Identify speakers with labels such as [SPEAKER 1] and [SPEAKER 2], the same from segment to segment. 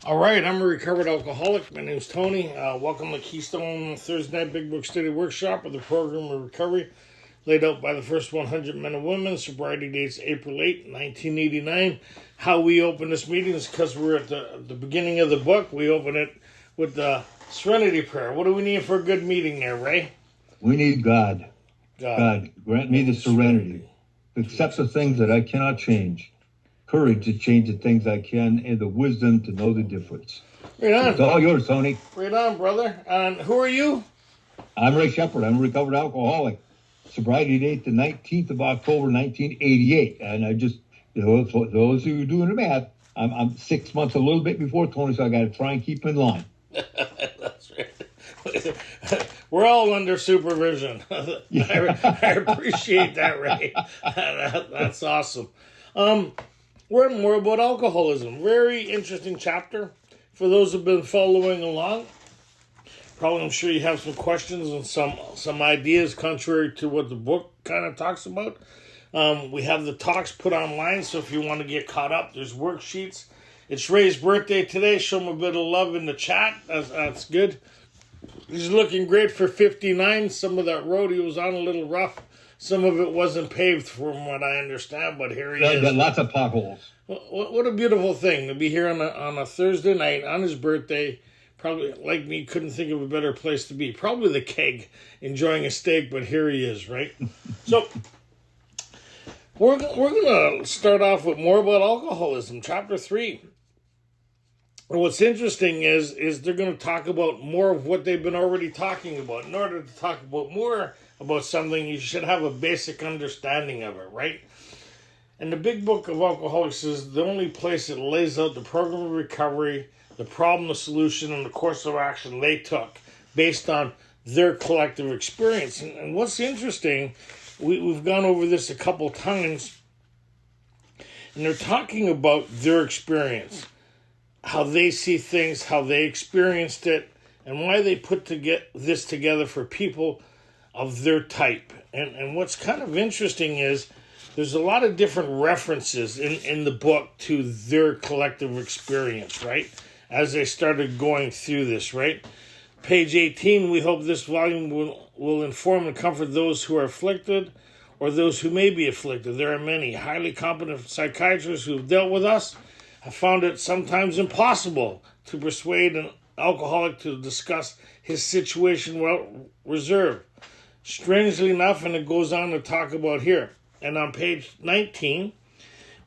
[SPEAKER 1] All right, I'm a recovered alcoholic. My name's Tony. Welcome to Keystone Thursday Night Big Book Study Workshop of the Program of Recovery, laid out by the first 100 men and women. Sobriety dates April 8, 1989. How we open this meeting is because we're at the beginning of the book. We open it with the Serenity Prayer. What do we need for a good meeting there, Ray?
[SPEAKER 2] We need God. God, grant me the serenity to accept the things that I cannot change, courage to change the things I can, and the wisdom to know the difference.
[SPEAKER 1] Right on.
[SPEAKER 2] It's all yours, Tony.
[SPEAKER 1] Right on, brother. And who are you?
[SPEAKER 2] I'm Ray Shepard. I'm a recovered alcoholic. Sobriety date the 19th of October, 1988. And I just, for those who are doing the math, I'm 6 months, a little bit before Tony, so I got to try and keep in line.
[SPEAKER 1] That's right. We're all under supervision. I appreciate that, Ray. That's awesome. We're in More About Alcoholism. Very interesting chapter. For those who've been following along, probably I'm sure you have some questions and some ideas contrary to what the book kind of talks about. We have the talks put online, so if you want to get caught up, there's worksheets. It's Ray's birthday today. Show him a bit of love in the chat. That's good. He's looking great for 59. Some of that road he was on a little rough. Some of it wasn't paved from what I understand, but here he is.
[SPEAKER 2] Lots of potholes.
[SPEAKER 1] What a beautiful thing to be here on a Thursday night on his birthday. Probably, like me, couldn't think of a better place to be. Probably the keg, enjoying a steak, but here he is, right? So, we're going to start off with More About Alcoholism, Chapter 3. And what's interesting is they're going to talk about more of what they've been already talking about. In order to talk about more about something, you should have a basic understanding of it, right? And the Big Book of Alcoholics is the only place that lays out the program of recovery, the problem, the solution, and the course of action they took based on their collective experience. And what's interesting, we've gone over this a couple times, and they're talking about their experience, how they see things, how they experienced it, and why they put this together for people of their type. And what's kind of interesting is there's a lot of different references in the book to their collective experience, right? As they started going through this, right? Page 18, we hope this volume will inform and comfort those who are afflicted or those who may be afflicted. There are many highly competent psychiatrists who have dealt with us, have found it sometimes impossible to persuade an alcoholic to discuss his situation well reserved. Strangely enough, and it goes on to talk about here, and on page 19,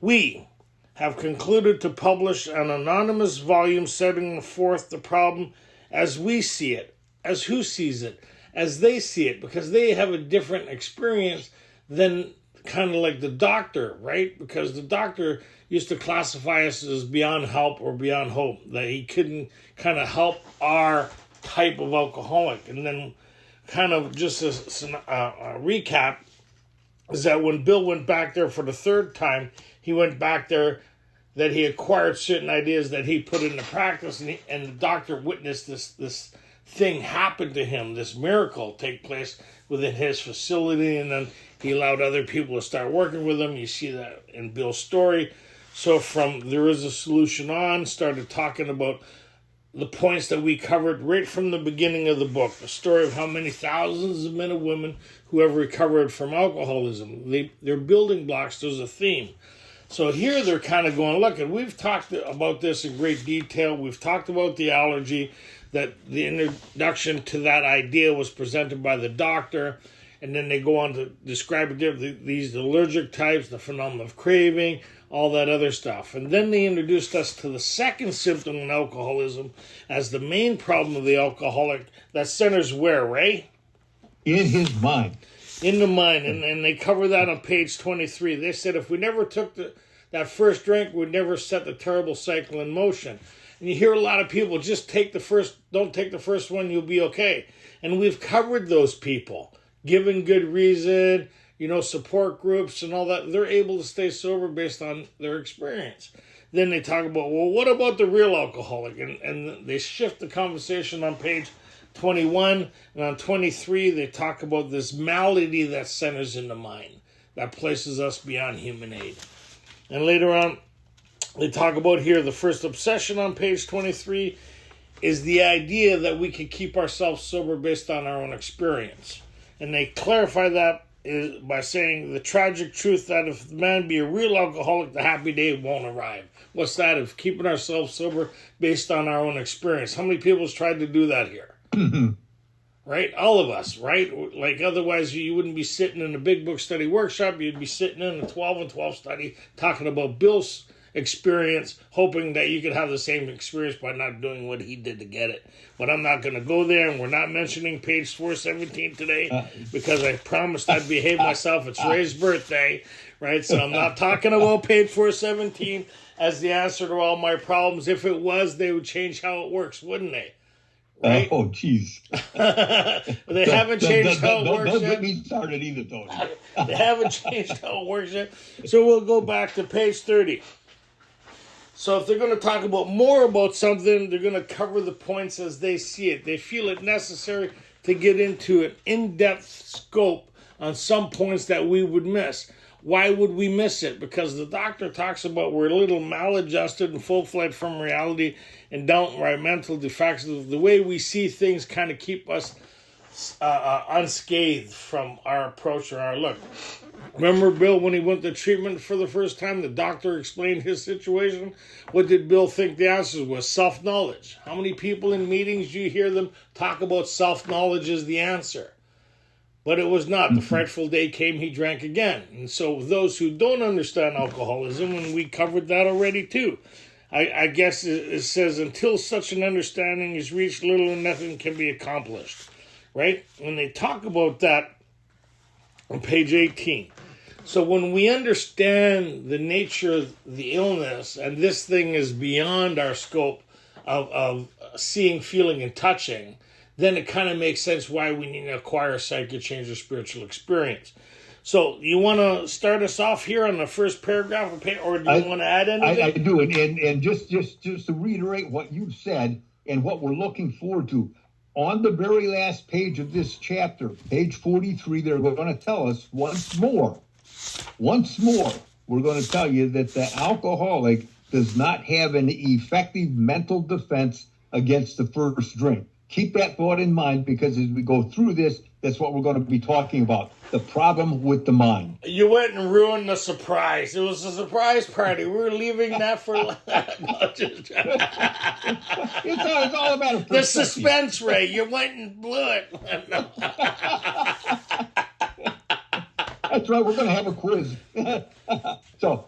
[SPEAKER 1] we have concluded to publish an anonymous volume setting forth the problem as we see it, as who sees it, as they see it, because they have a different experience than kind of like the doctor, right? Because the doctor used to classify us as beyond help or beyond hope, that he couldn't kind of help our type of alcoholic. And then kind of just a recap is that when Bill went back there for the third time, he went back there that he acquired certain ideas that he put into practice, and the doctor witnessed this thing happen to him, this miracle take place within his facility, and then he allowed other people to start working with him. You see that in Bill's story. So from There Is a Solution on, started talking about the points that we covered right from the beginning of the book, the story of how many thousands of men and women who have recovered from alcoholism. They're building blocks. There's a theme. So here they're kind of going, look, and we've talked about this in great detail. We've talked about the allergy, that the introduction to that idea was presented by the doctor, and then they go on to describe these allergic types, the phenomenon of craving, all that other stuff. And then they introduced us to the second symptom in alcoholism as the main problem of the alcoholic that centers where, Ray?
[SPEAKER 2] In his mind.
[SPEAKER 1] In the mind. And they cover that on page 23. They said if we never took that first drink, we'd never set the terrible cycle in motion. And you hear a lot of people, just don't take the first one, you'll be okay. And we've covered those people, given good reason, support groups and all that. They're able to stay sober based on their experience. Then they talk about, well, what about the real alcoholic? And they shift the conversation on page 21. And on 23, they talk about this malady that centers in the mind, that places us beyond human aid. And later on, They talk about here the first obsession on page 23 is the idea that we can keep ourselves sober based on our own experience. And they clarify that by saying the tragic truth that if the man be a real alcoholic, the happy day won't arrive. What's that? Of keeping ourselves sober based on our own experience. How many people's tried to do that here? Right? All of us, right? Like otherwise you wouldn't be sitting in a big book study workshop. You'd be sitting in a 12 and 12 study talking about Bill's experience, hoping that you could have the same experience by not doing what he did to get it. But I'm not going to go there, and we're not mentioning page 417 today because I promised I'd behave myself. It's Ray's birthday, right? So I'm not talking about page 417 as the answer to all my problems. If it was, they would change how it works, wouldn't they? Right?
[SPEAKER 2] Oh, jeez.
[SPEAKER 1] They haven't changed how it works
[SPEAKER 2] yet. Don't
[SPEAKER 1] yet.
[SPEAKER 2] get me started either, Tony.
[SPEAKER 1] They haven't changed how it works yet. So we'll go back to page 30. So if they're going to talk about more about something, they're going to cover the points as they see it. They feel it necessary to get into an in-depth scope on some points that we would miss. Why would we miss it? Because the doctor talks about we're a little maladjusted and full-fledged from reality and downright mental defects. The way we see things kind of keep us unscathed from our approach or our look. Remember Bill when he went to treatment for the first time? The doctor explained his situation. What did Bill think the answer was? Self-knowledge. How many people in meetings do you hear them talk about self-knowledge as the answer? But it was not. The frightful day came, he drank again. And so those who don't understand alcoholism, and we covered that already too, I guess it says, until such an understanding is reached, little or nothing can be accomplished. Right? When they talk about that on page 18. So when we understand the nature of the illness, and this thing is beyond our scope of seeing, feeling, and touching, then it kind of makes sense why we need to acquire psychic change or spiritual experience. So you want to start us off here on the first paragraph, or do you want to add anything?
[SPEAKER 2] I do, and just to reiterate what you've said and what we're looking forward to. On the very last page of this chapter, page 43, they're going to tell us once more, we're going to tell you that the alcoholic does not have an effective mental defense against the first drink. Keep that thought in mind, because as we go through this, that's what we're going to be talking about, the problem with the mind.
[SPEAKER 1] You went and ruined the surprise. It was a surprise party. We were leaving that for...
[SPEAKER 2] It's all about a
[SPEAKER 1] the suspense, Ray. You went and blew it.
[SPEAKER 2] That's right. We're going to have a quiz. So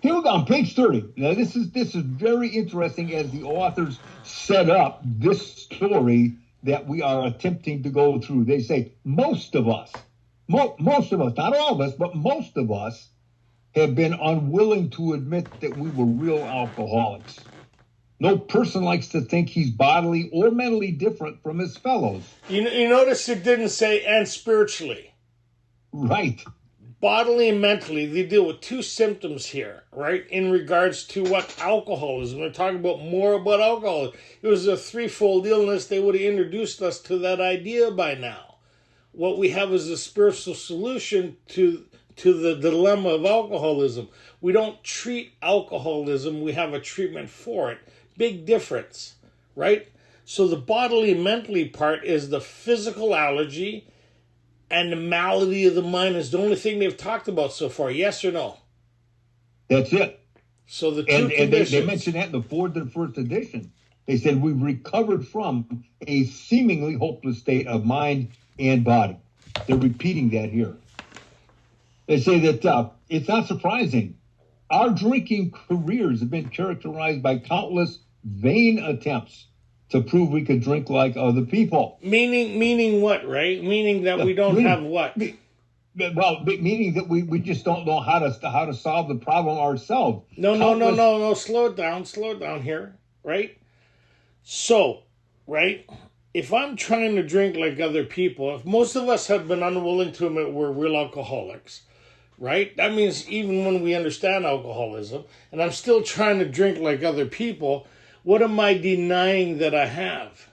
[SPEAKER 2] here we go on page 30. Now this is very interesting as the authors set up this story that we are attempting to go through. They say most of us, not all of us, but most of us have been unwilling to admit that we were real alcoholics. No person likes to think he's bodily or mentally different from his fellows.
[SPEAKER 1] You notice it didn't say and spiritually.
[SPEAKER 2] Right.
[SPEAKER 1] Bodily and mentally, they deal with two symptoms here, right? In regards to what alcoholism. They're talking about more about alcoholism. It was a threefold illness. They would have introduced us to that idea by now. What we have is a spiritual solution to the dilemma of alcoholism. We don't treat alcoholism. We have a treatment for it. Big difference, right? So the bodily and mentally part is the physical allergy, and the malady of the mind is the only thing they've talked about so far. Yes or no?
[SPEAKER 2] That's it.
[SPEAKER 1] So the two conditions.
[SPEAKER 2] And they mentioned that in the fourth and first edition. They said we've recovered from a seemingly hopeless state of mind and body. They're repeating that here. They say that it's not surprising. Our drinking careers have been characterized by countless vain attempts to prove we could drink like other people.
[SPEAKER 1] Meaning what, right? Meaning that we don't have what?
[SPEAKER 2] Well, meaning that we just don't know how to solve the problem ourselves.
[SPEAKER 1] No. Slow it down here, right? So, right? If I'm trying to drink like other people, if most of us have been unwilling to admit we're real alcoholics, right? That means even when we understand alcoholism, and I'm still trying to drink like other people, what am I denying that I have?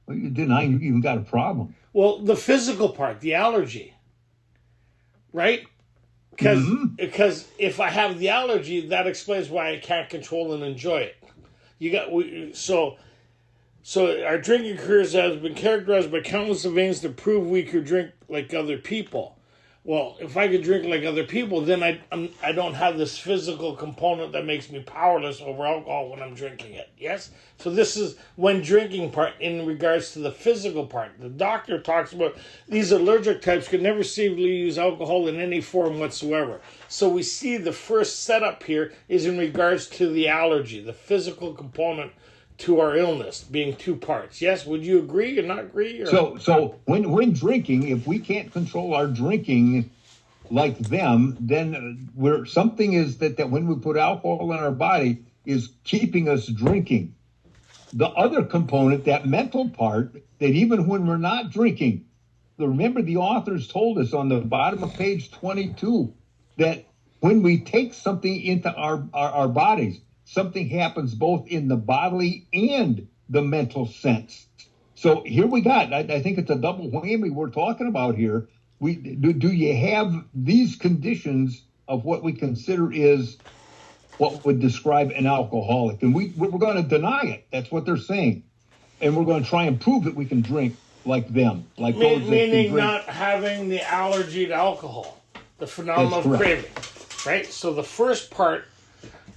[SPEAKER 2] Well, you're denying you even got a problem.
[SPEAKER 1] Well, the physical part, the allergy, right? Because if I have the allergy, that explains why I can't control and enjoy it. So our drinking careers has been characterized by countless events to prove we could drink like other people. Well, if I could drink like other people, then I don't have this physical component that makes me powerless over alcohol when I'm drinking it. Yes? So this is when drinking part in regards to the physical part. The doctor talks about these allergic types could never safely use alcohol in any form whatsoever. So we see the first setup here is in regards to the allergy, the physical component to our illness being two parts. Yes, would you agree or not agree? Or?
[SPEAKER 2] So when drinking, if we can't control our drinking like them, then something is that when we put alcohol in our body is keeping us drinking. The other component, that mental part, that even when we're not drinking, remember the authors told us on the bottom of page 22 that when we take something into our bodies, something happens both in the bodily and the mental sense. So here we got, I think it's a double whammy we're talking about here. Do you have these conditions of what we consider is what would describe an alcoholic? And we're going to deny it. That's what they're saying. And we're going to try and prove that we can drink like them. Like those
[SPEAKER 1] meaning not having the allergy to alcohol, the phenomenon of craving, right? So the first part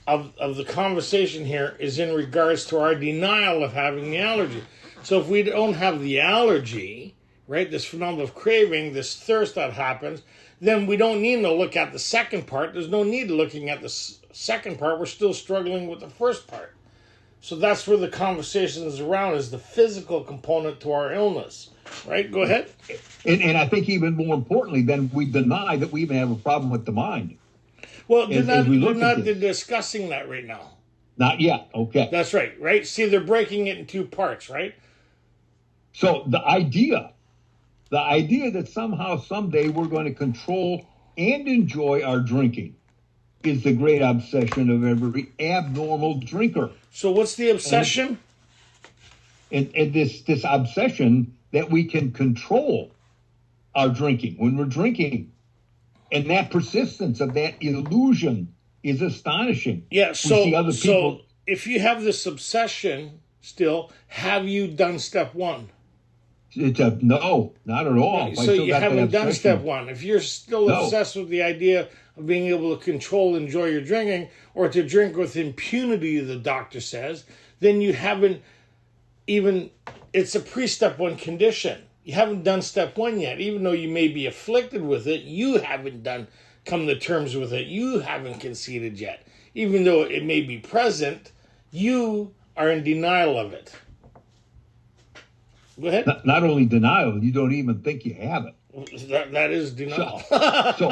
[SPEAKER 1] of the conversation here is in regards to our denial of having the allergy. So if we don't have the allergy, right, this phenomenon of craving, this thirst that happens, then we don't need to look at the second part. There's no need looking at the second part. We're still struggling with the first part. So that's where the conversation is around, is the physical component to our illness, right? Go ahead.
[SPEAKER 2] And I think even more importantly, then we deny that we even have a problem with the mind.
[SPEAKER 1] Well, they're not discussing that right now.
[SPEAKER 2] Not yet. Okay.
[SPEAKER 1] That's right? See, they're breaking it in two parts, right?
[SPEAKER 2] So the idea that somehow, someday we're going to control and enjoy our drinking is the great obsession of every abnormal drinker.
[SPEAKER 1] So what's the obsession?
[SPEAKER 2] And this obsession that we can control our drinking when we're drinking. And that persistence of that illusion is astonishing.
[SPEAKER 1] Yeah, so if you have this obsession still, have you done step one?
[SPEAKER 2] No, not at all.
[SPEAKER 1] Right, so you haven't done step one. If you're still obsessed with the idea of being able to control, enjoy your drinking, or to drink with impunity, the doctor says, then you haven't even, it's a pre-step one condition. You haven't done step one yet. Even though you may be afflicted with it, you haven't come to terms with it. You haven't conceded yet. Even though it may be present, you are in denial of it. Go ahead.
[SPEAKER 2] Not only denial, you don't even think you have it.
[SPEAKER 1] That is denial.
[SPEAKER 2] So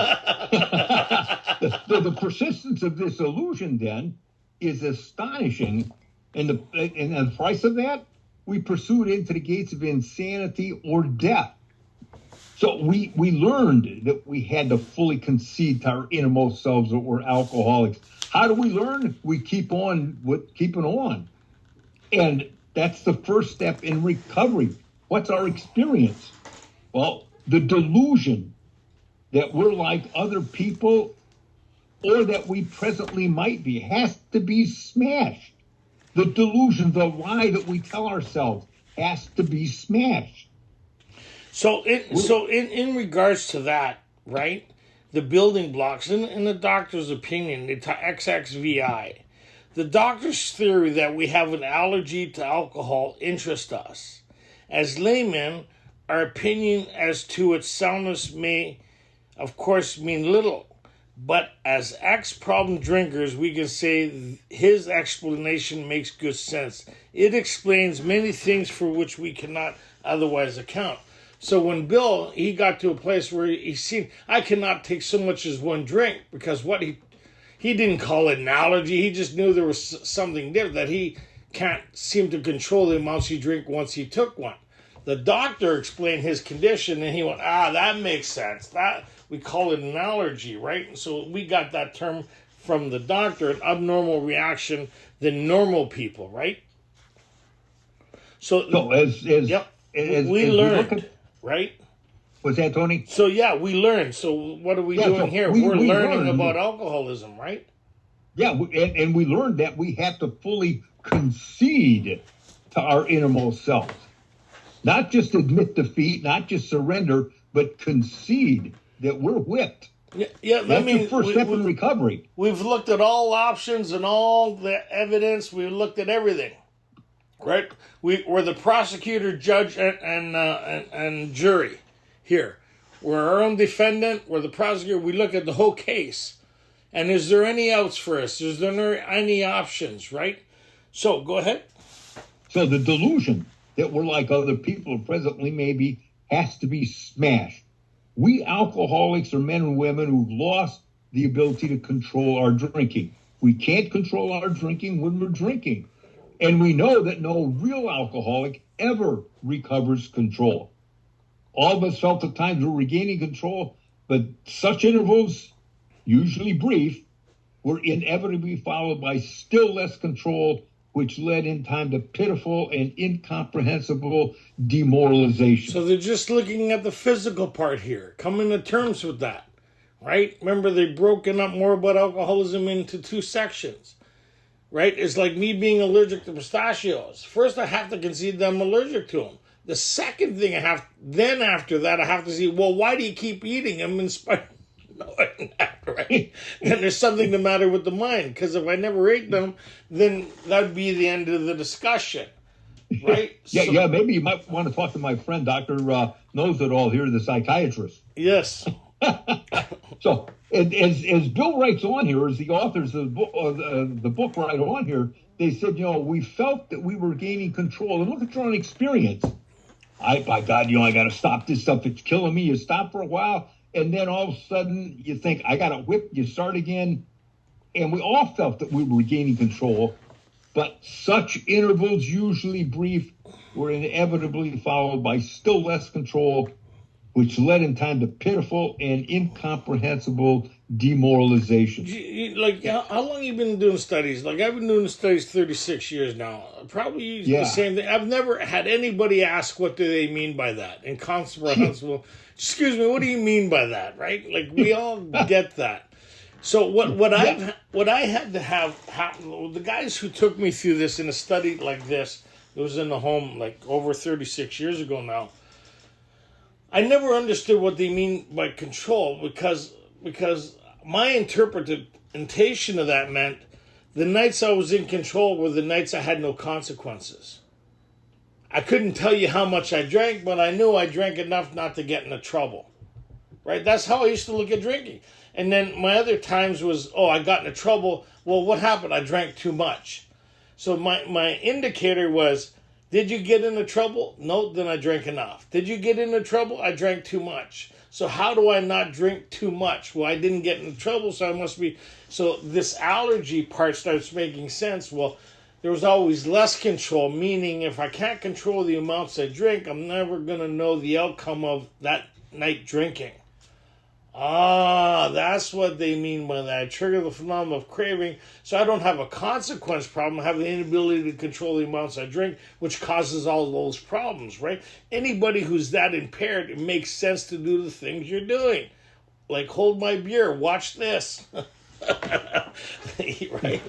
[SPEAKER 2] the persistence of this illusion then is astonishing. And the price of that, we pursued into the gates of insanity or death. So we learned that we had to fully concede to our innermost selves that we're alcoholics. How do we learn? We keep on keeping on. And that's the first step in recovery. What's our experience? Well, the delusion that we're like other people or that we presently might be has to be smashed. The delusion, the lie that we tell ourselves has to be smashed.
[SPEAKER 1] So in regards to that, right, the building blocks, in the doctor's opinion, the XXVI, the doctor's theory that we have an allergy to alcohol interests us. As laymen, our opinion as to its soundness may, of course, mean little. But as ex-problem drinkers, we can say his explanation makes good sense. It explains many things for which we cannot otherwise account. So when Bill, he got to a place where he seen, I cannot take so much as one drink, because what he didn't call it an allergy. He just knew there was something different, that he can't seem to control the amounts he drank once he took one. The doctor explained his condition, and he went, that makes sense. That we call it an allergy, right? And so we got that term from the doctor, an abnormal reaction than normal people, right? So
[SPEAKER 2] as
[SPEAKER 1] we learned, right?
[SPEAKER 2] What's that, Tony?
[SPEAKER 1] So yeah, we learn. So what are we doing here? We're learning about alcoholism, right?
[SPEAKER 2] Yeah, and we learned that we have to fully concede to our innermost selves. Not just admit defeat, not just surrender, but concede that we're whipped.
[SPEAKER 1] Yeah.
[SPEAKER 2] That's the first step in recovery.
[SPEAKER 1] We've looked at all options and all the evidence. We've looked at everything, right? We're the prosecutor, judge, and jury here. We're our own defendant. We're the prosecutor. We look at the whole case. And is there any outs for us? Is there any options, right? So go ahead.
[SPEAKER 2] So the delusion that we're like other people presently maybe has to be smashed. We alcoholics are men and women who've lost the ability to control our drinking. We can't control our drinking when we're drinking. And we know that no real alcoholic ever recovers control. All of us felt at times we're regaining control, but such intervals, usually brief, were inevitably followed by still less control, which led in time to pitiful and incomprehensible demoralization.
[SPEAKER 1] So they're just looking at the physical part here, coming to terms with that, right? Remember, they've broken up more about alcoholism into two sections, right? It's like me being allergic to pistachios. First, I have to concede that I'm allergic to them. The second thing then after that, I have to see, well, why do you keep eating them in spite of knowing that, right? And there's something the matter with the mind, because if I never ate them, then that would be the end of the discussion, right?
[SPEAKER 2] Yeah, maybe you might want to talk to my friend, Dr. Knows-It-All here, the psychiatrist.
[SPEAKER 1] Yes.
[SPEAKER 2] So, as Bill writes on here, as the authors of the book write on here, they said, we felt that we were gaining control. And look at your own experience. By God, I got to stop this stuff. It's killing me. You stop for a while, and then all of a sudden you think, I got to whip. You start again. And we all felt that we were gaining control. But such intervals, usually brief, were inevitably followed by still less control, which led in time to pitiful and incomprehensible demoralization.
[SPEAKER 1] Like, how long have you been doing studies? Like, I've been doing studies 36 years now. Probably the same thing. I've never had anybody ask what do they mean by that. Incomprehensible. Excuse me, what do you mean by that, right? Like, we all get that. So what I had to have happen, the guys who took me through this in a study like this, it was in the home like over 36 years ago now, I never understood what they mean by control because my interpretation of that meant the nights I was in control were the nights I had no consequences. I couldn't tell you how much I drank, but I knew I drank enough not to get into trouble. Right? That's how I used to look at drinking. And then my other times was, I got into trouble. Well, what happened? I drank too much. So my indicator was, did you get into trouble? No, then I drank enough. Did you get into trouble? I drank too much. So how do I not drink too much? Well, I didn't get into trouble, so I must be... So this allergy part starts making sense. Well, there was always less control, meaning if I can't control the amounts I drink, I'm never going to know the outcome of that night drinking. That's what they mean by that. I trigger the phenomenon of craving, so I don't have a consequence problem. I have the inability to control the amounts I drink, which causes all those problems, right? Anybody who's that impaired, it makes sense to do the things you're doing. Like, hold my beer, watch this. Right?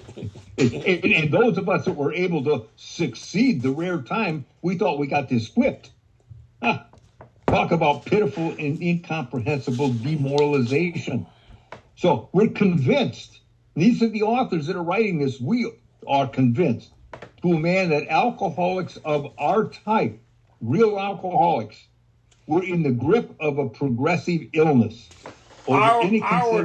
[SPEAKER 2] And those of us that were able to succeed the rare time, we thought we got this whipped. Talk about pitiful and incomprehensible demoralization. So we're convinced, these are the authors that are writing this, we are convinced to a man that alcoholics of our type, real alcoholics, were in the grip of a progressive illness.
[SPEAKER 1] Our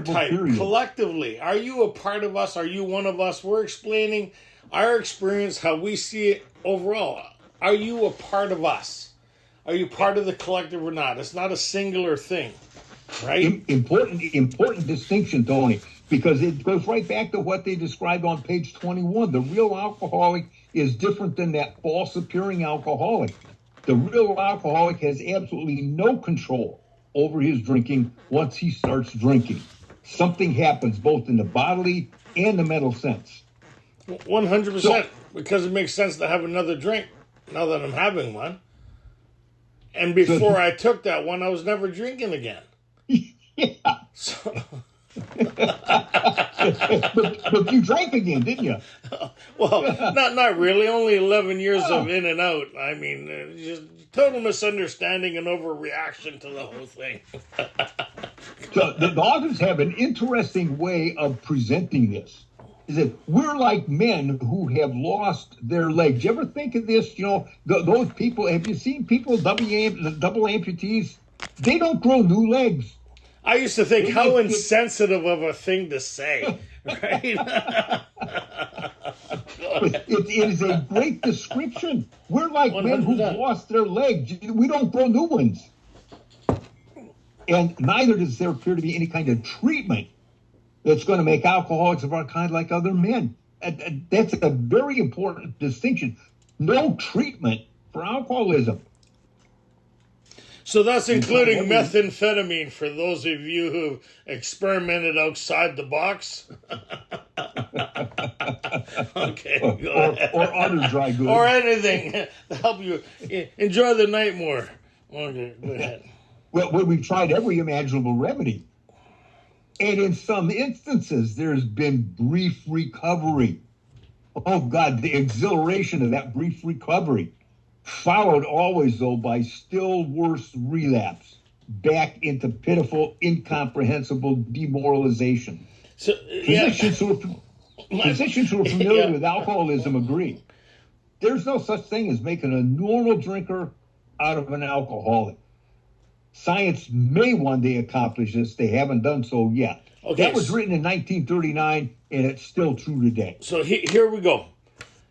[SPEAKER 1] type, period. Collectively, are you a part of us? Are you one of us? We're explaining our experience, how we see it overall. Are you a part of us? Are you part of the collective or not? It's not a singular thing, right?
[SPEAKER 2] Important distinction, Tony, because it goes right back to what they described on page 21. The real alcoholic is different than that false appearing alcoholic. The real alcoholic has absolutely no control over his drinking once he starts drinking. Something happens both in the bodily and the mental sense.
[SPEAKER 1] 100%, because it makes sense to have another drink now that I'm having one. And before I took that one, I was never drinking again.
[SPEAKER 2] Yeah.
[SPEAKER 1] So,
[SPEAKER 2] but you drank again, didn't you?
[SPEAKER 1] well, not really. Only 11 years of in and out. I mean, just total misunderstanding and overreaction to the whole thing.
[SPEAKER 2] So the authors have an interesting way of presenting this. Is that we're like men who have lost their legs. You ever think of this? You know, those people. Have you seen people double amputees? They don't grow new legs.
[SPEAKER 1] I used to think how insensitive of a thing to say, right?
[SPEAKER 2] It is a great description. We're like 100%. Men who've lost their legs. We don't grow new ones. And neither does there appear to be any kind of treatment that's going to make alcoholics of our kind like other men. That's a very important distinction. No treatment for alcoholism.
[SPEAKER 1] So that's including methamphetamine for those of you who've experimented outside the box. Okay, go ahead.
[SPEAKER 2] Or other dry goods.
[SPEAKER 1] Or anything to help you enjoy the night more. Okay, go ahead.
[SPEAKER 2] Well, we've tried every imaginable remedy. And in some instances, there's been brief recovery. Oh, God, the exhilaration of that brief recovery. Followed always, though, by still worse relapse. Back into pitiful, incomprehensible demoralization.
[SPEAKER 1] So,
[SPEAKER 2] Physicians who are familiar with alcoholism agree. There's no such thing as making a normal drinker out of an alcoholic. Science may one day accomplish this. They haven't done so yet. Okay, that was written in 1939, and it's still true today.
[SPEAKER 1] So here we go.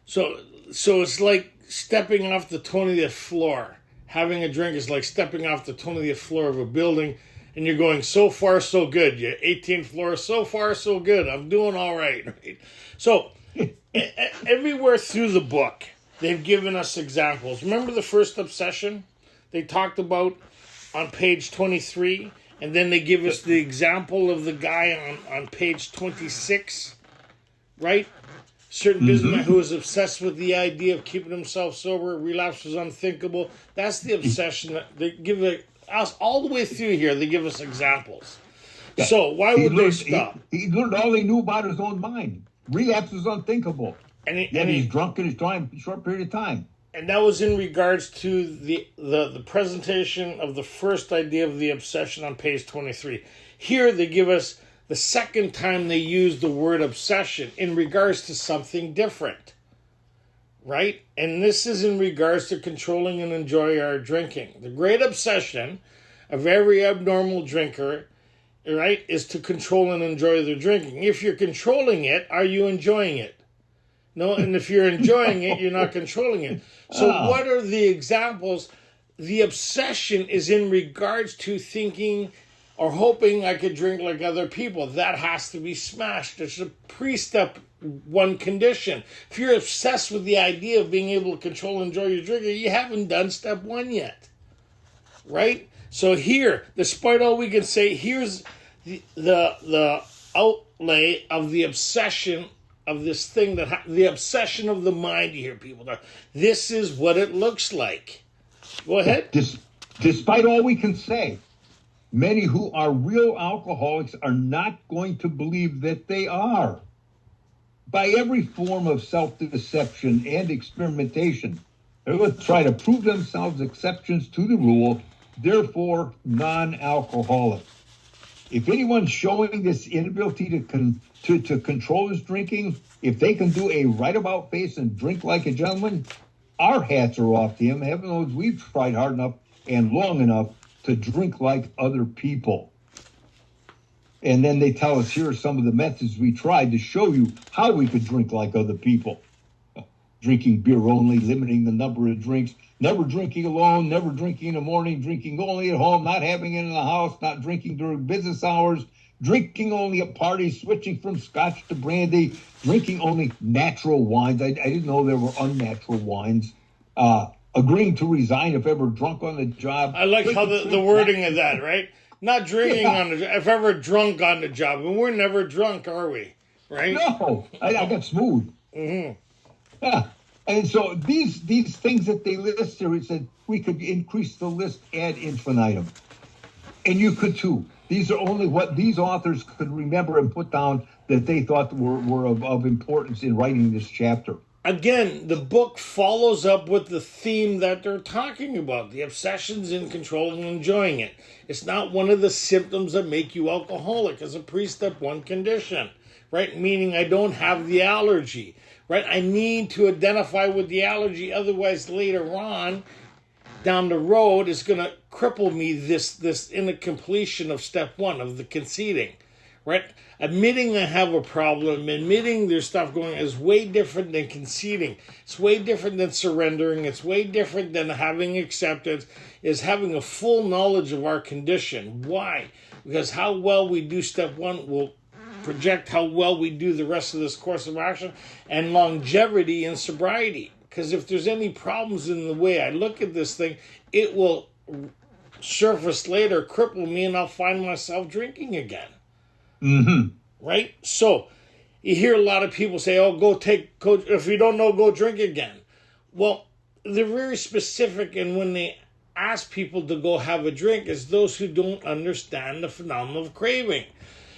[SPEAKER 1] So it's like stepping off the 20th floor. Having a drink is like stepping off the 20th floor of a building, and you're going so far, so good. You're 18th floor, so far, so good. I'm doing all right. So everywhere through the book, they've given us examples. Remember the first obsession they talked about on page 23, and then they give us the example of the guy on page 26, right? Certain businessman who was obsessed with the idea of keeping himself sober, relapse was unthinkable. That's the obsession that they give us all the way through here. They give us examples. Yeah. So why would they stop?
[SPEAKER 2] He learned all he knew about his own mind. Relapse was unthinkable. And he's drunk in a short period of time.
[SPEAKER 1] And that was in regards to the presentation of the first idea of the obsession on page 23. Here they give us the second time they use the word obsession in regards to something different, right? And this is in regards to controlling and enjoy our drinking. The great obsession of every abnormal drinker, right, is to control and enjoy their drinking. If you're controlling it, are you enjoying it? No, and if you're enjoying it, you're not controlling it. So what are the examples? The obsession is in regards to thinking or hoping I could drink like other people. That has to be smashed. It's a pre-step one condition. If you're obsessed with the idea of being able to control and enjoy your drinking, you haven't done step one yet. Right? So here, despite all we can say, here's the outlay of the obsession of this thing, the obsession of the mind. You hear people talk. This is what it looks like. Go ahead.
[SPEAKER 2] Despite all we can say, many who are real alcoholics are not going to believe that they are. By every form of self-deception and experimentation, they're going to try to prove themselves exceptions to the rule, therefore non-alcoholic. If anyone's showing this inability to control his drinking, if they can do a right-about face and drink like a gentleman, our hats are off to him. Heaven knows we've tried hard enough and long enough to drink like other people. And then they tell us, here are some of the methods we tried to show you how we could drink like other people. Drinking beer only, limiting the number of drinks, never drinking alone, never drinking in the morning, drinking only at home, not having it in the house, not drinking during business hours, drinking only at parties, switching from scotch to brandy, drinking only natural wines. I didn't know there were unnatural wines. Agreeing to resign if ever drunk on the job.
[SPEAKER 1] I like how the wording of that, right? Not drinking on the job, if ever drunk on the job. And we're never drunk, are we? Right?
[SPEAKER 2] No, I got smooth.
[SPEAKER 1] Mm-hmm.
[SPEAKER 2] Yeah. And so these things that they list here, it said we could increase the list ad infinitum. And you could too. These are only what these authors could remember and put down that they thought were of importance in writing this chapter.
[SPEAKER 1] Again, the book follows up with the theme that they're talking about, the obsessions in controlling and enjoying it. It's not one of the symptoms that make you alcoholic. It's a pre-step 1 condition, right? Meaning I don't have the allergy, right? I need to identify with the allergy, otherwise later on down the road is going to cripple me this in the completion of step 1 of the conceding, right? Admitting I have a problem, admitting there's stuff going on is way different than conceding. It's way different than surrendering. It's way different than having acceptance, is having a full knowledge of our condition. Why? Because how well we do step 1 will project how well we do the rest of this course of action and longevity and sobriety. Because if there's any problems in the way I look at this thing, it will surface later, cripple me, and I'll find myself drinking again.
[SPEAKER 2] Mm-hmm.
[SPEAKER 1] Right? So you hear a lot of people say, oh, if you don't know, go drink again. Well, they're very specific, and when they ask people to go have a drink, it's those who don't understand the phenomenon of craving.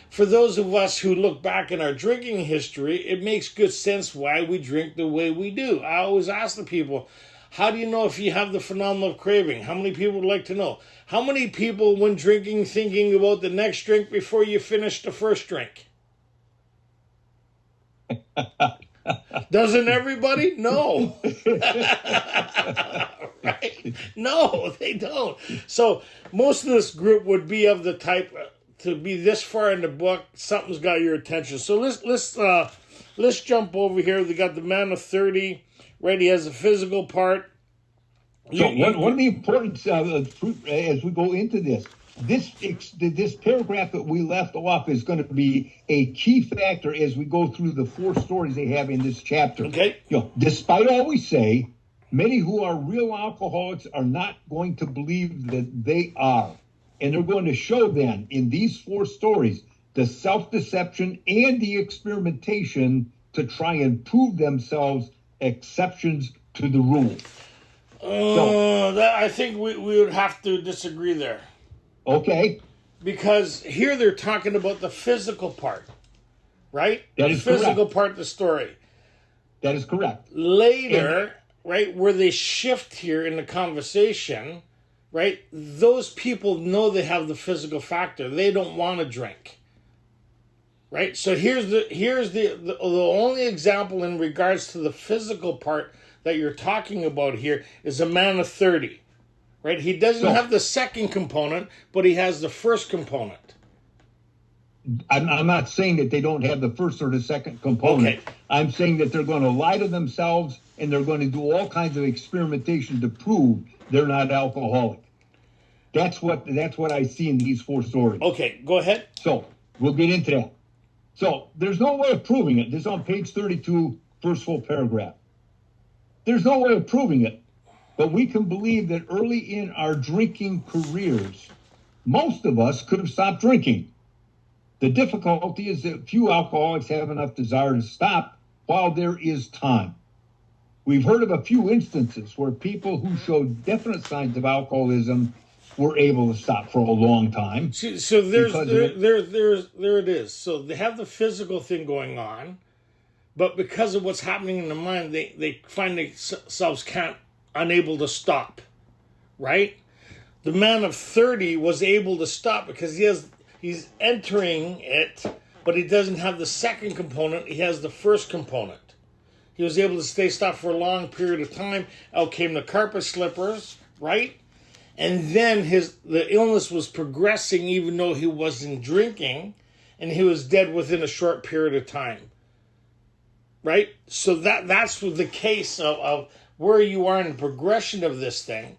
[SPEAKER 1] For those of us who look back in our drinking history, it makes good sense why we drink the way we do. I always ask the people, how do you know if you have the phenomenon of craving? How many people would like to know? How many people, when drinking, thinking about the next drink before you finish the first drink? Doesn't everybody? No. Right? No, they don't. So most of this group would be of the type to be this far in the book, something's got your attention. So let's jump over here. They got the man of 30, right? He has a physical part.
[SPEAKER 2] So one of the importance as we go into this paragraph that we left off is going to be a key factor as we go through the 4 stories they have in this chapter.
[SPEAKER 1] Okay.
[SPEAKER 2] Despite all we say, many who are real alcoholics are not going to believe that they are. And they're going to show then in these 4 stories the self-deception and the experimentation to try and prove themselves exceptions to the rule.
[SPEAKER 1] I think we would have to disagree there.
[SPEAKER 2] Okay.
[SPEAKER 1] Because here they're talking about the physical part, right?
[SPEAKER 2] That
[SPEAKER 1] the
[SPEAKER 2] is
[SPEAKER 1] physical
[SPEAKER 2] correct.
[SPEAKER 1] part of the story.
[SPEAKER 2] That is correct.
[SPEAKER 1] Later, right, where they shift here in the conversation, right, those people know they have the physical factor. They don't want to drink. Right? So here's the only example in regards to the physical part that you're talking about here is a man of 30. Right? He doesn't have the second component, but he has the first component.
[SPEAKER 2] I'm not saying that they don't have the first or the second component.
[SPEAKER 1] Okay.
[SPEAKER 2] I'm saying that they're going to lie to themselves and they're going to do all kinds of experimentation to prove they're not alcoholic. That's what I see in these 4 stories.
[SPEAKER 1] Okay, go ahead.
[SPEAKER 2] So we'll get into that. So there's no way of proving it. This is on page 32, first full paragraph. There's no way of proving it, but we can believe that early in our drinking careers, most of us could have stopped drinking. The difficulty is that few alcoholics have enough desire to stop while there is time. We've heard of a few instances where people who showed definite signs of alcoholism were able to stop for a long time.
[SPEAKER 1] So there it is. So they have the physical thing going on, but because of what's happening in the mind, they find themselves unable to stop, right? The man of 30 was able to stop because he's entering it, but he doesn't have the second component. He has the first component. He was able to stay stopped for a long period of time. Out came the carpet slippers, right? And then the illness was progressing even though he wasn't drinking, and he was dead within a short period of time. Right? So that's the case of where you are in the progression of this thing.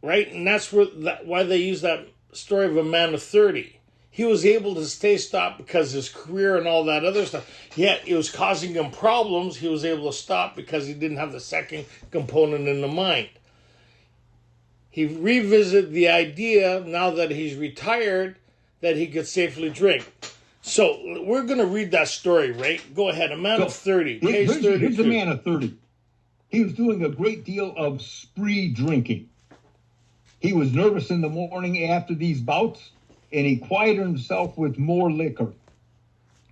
[SPEAKER 1] Right? And that's why they use that story of a man of 30. He was able to stay stopped because his career and all that other stuff, yet it was causing him problems. He was able to stop because he didn't have the second component in the mind. He revisited the idea, now that he's retired, that he could safely drink. So we're going to read that story, right? Go ahead. A man of 30, page 32.
[SPEAKER 2] Here's a man of 30. he was doing a great deal of spree drinking. He was nervous in the morning after these bouts, and he quieted himself with more liquor.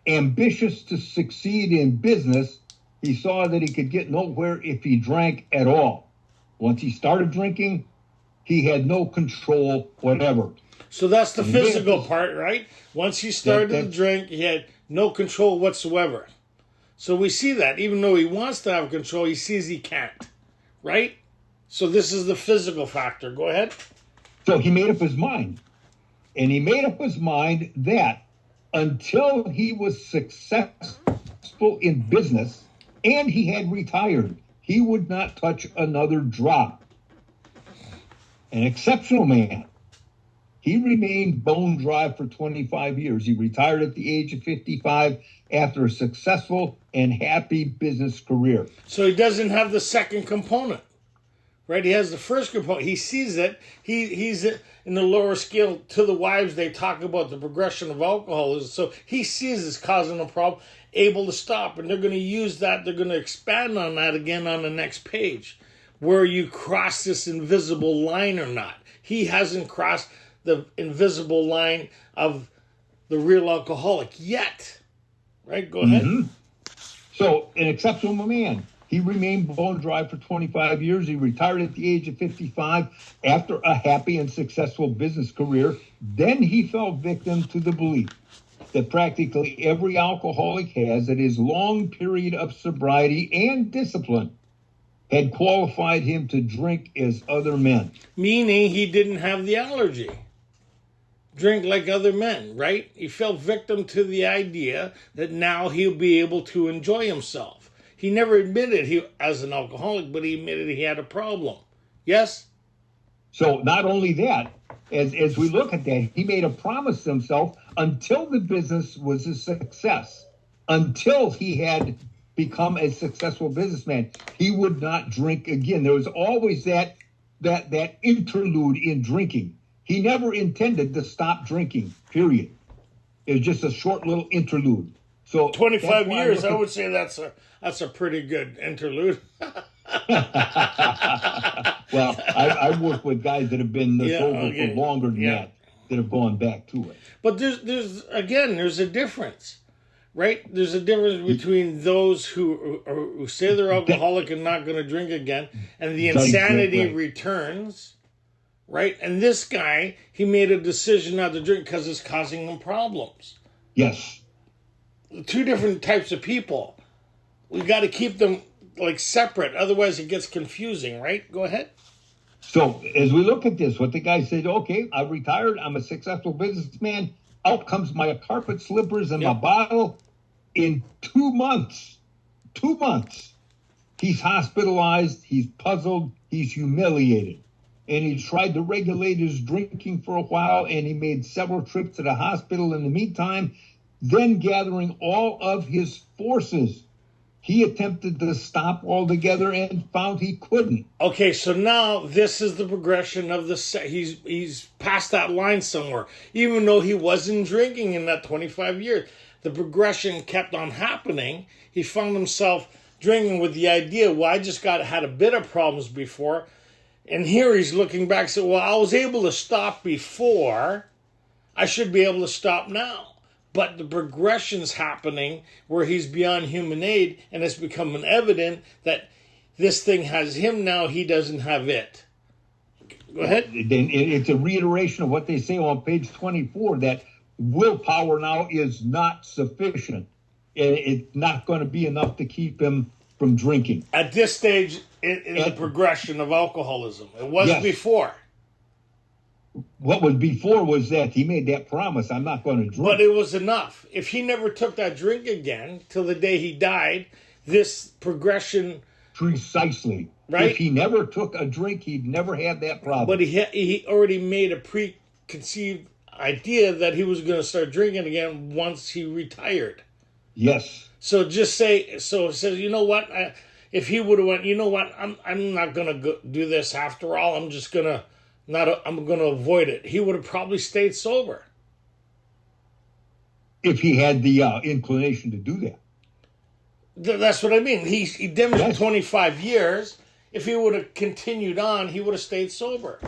[SPEAKER 2] Ambitious to succeed in business, he saw that he could get nowhere if he drank at all. Once he started drinking, he had no control whatever.
[SPEAKER 1] So that's the physical part, right? Once he started to drink, he had no control whatsoever. So we see that. Even though he wants to have control, he sees he can't, right? So this is the physical factor. Go ahead.
[SPEAKER 2] So he made up his mind. And he made up his mind that until he was successful in business and he had retired, he would not touch another drop. An exceptional man. He remained bone dry for 25 years. He retired at the age of 55 after a successful and happy business career.
[SPEAKER 1] So he doesn't have the second component, right? He has the first component. He sees it. He's in the lower scale. To the wives, they talk about the progression of alcoholism. So he sees it's causing a problem, able to stop. And they're going to use that. They're going to expand on that again on the next page, where you cross this invisible line or not. He hasn't crossed the invisible line of the real alcoholic yet. Right? Go ahead.
[SPEAKER 2] Mm-hmm. So, an exceptional man. He remained bone dry for 25 years. He retired at the age of 55 after a happy and successful business career. Then he fell victim to the belief that practically every alcoholic has, that his long period of sobriety and discipline had qualified him to drink as other men.
[SPEAKER 1] Meaning he didn't have the allergy. Drink like other men, right? He fell victim to the idea that now he'll be able to enjoy himself. He never admitted he as an alcoholic, but he admitted he had a problem. Yes?
[SPEAKER 2] So not only that, as we look at that, he made a promise to himself until the business was a success, until he had become a successful businessman, he would not drink again. There was always that interlude in drinking. He never intended to stop drinking, period. It was just a short little interlude. So
[SPEAKER 1] 25 years, I would say that's a pretty good interlude.
[SPEAKER 2] Well, I work with guys that have been sober for longer than that have gone back to it.
[SPEAKER 1] But there's a difference, right? There's a difference between those who say they're alcoholic and not going to drink again, and the insanity returns. Right? And this guy, he made a decision not to drink because it's causing him problems.
[SPEAKER 2] Yes.
[SPEAKER 1] Two different types of people. We got to keep them like separate. Otherwise, it gets confusing, right? Go ahead.
[SPEAKER 2] So as we look at this, what the guy said, okay, I've retired. I'm a successful businessman. Out comes my carpet slippers and my bottle. In 2 months, he's hospitalized. He's puzzled. He's humiliated. And he tried to regulate his drinking for a while, and he made several trips to the hospital in the meantime. Then, gathering all of his forces, he attempted to stop altogether and found he couldn't.
[SPEAKER 1] Okay, so now this is the progression of the... He's past that line somewhere. Even though he wasn't drinking in that 25 years, the progression kept on happening. He found himself drinking with the idea, well, I just had a bit of problems before. And here he's looking back and said, well, I was able to stop before. I should be able to stop now. But the progression's happening where he's beyond human aid, and it's becoming evident that this thing has him now, he doesn't have it. Go ahead.
[SPEAKER 2] It's a reiteration of what they say on page 24, that willpower now is not sufficient. It's not going to be enough to keep him from drinking.
[SPEAKER 1] At this stage in the progression of alcoholism. It wasn't before.
[SPEAKER 2] What was before was that he made that promise, I'm not going to drink.
[SPEAKER 1] But it was enough. If he never took that drink again till the day he died, this progression...
[SPEAKER 2] Precisely.
[SPEAKER 1] Right?
[SPEAKER 2] If he never took a drink, he'd never had that problem.
[SPEAKER 1] But he already made a preconceived idea that he was going to start drinking again once he retired.
[SPEAKER 2] Yes.
[SPEAKER 1] So just say, says, you know what? If he would have went, you know what? I'm not going to do this after all. I'm just going to I'm going to avoid it. He would have probably stayed sober.
[SPEAKER 2] If he had the inclination to do that.
[SPEAKER 1] That's what I mean. He demonstrated
[SPEAKER 2] Yes.
[SPEAKER 1] 25 years. If he would have continued on, he would have stayed sober.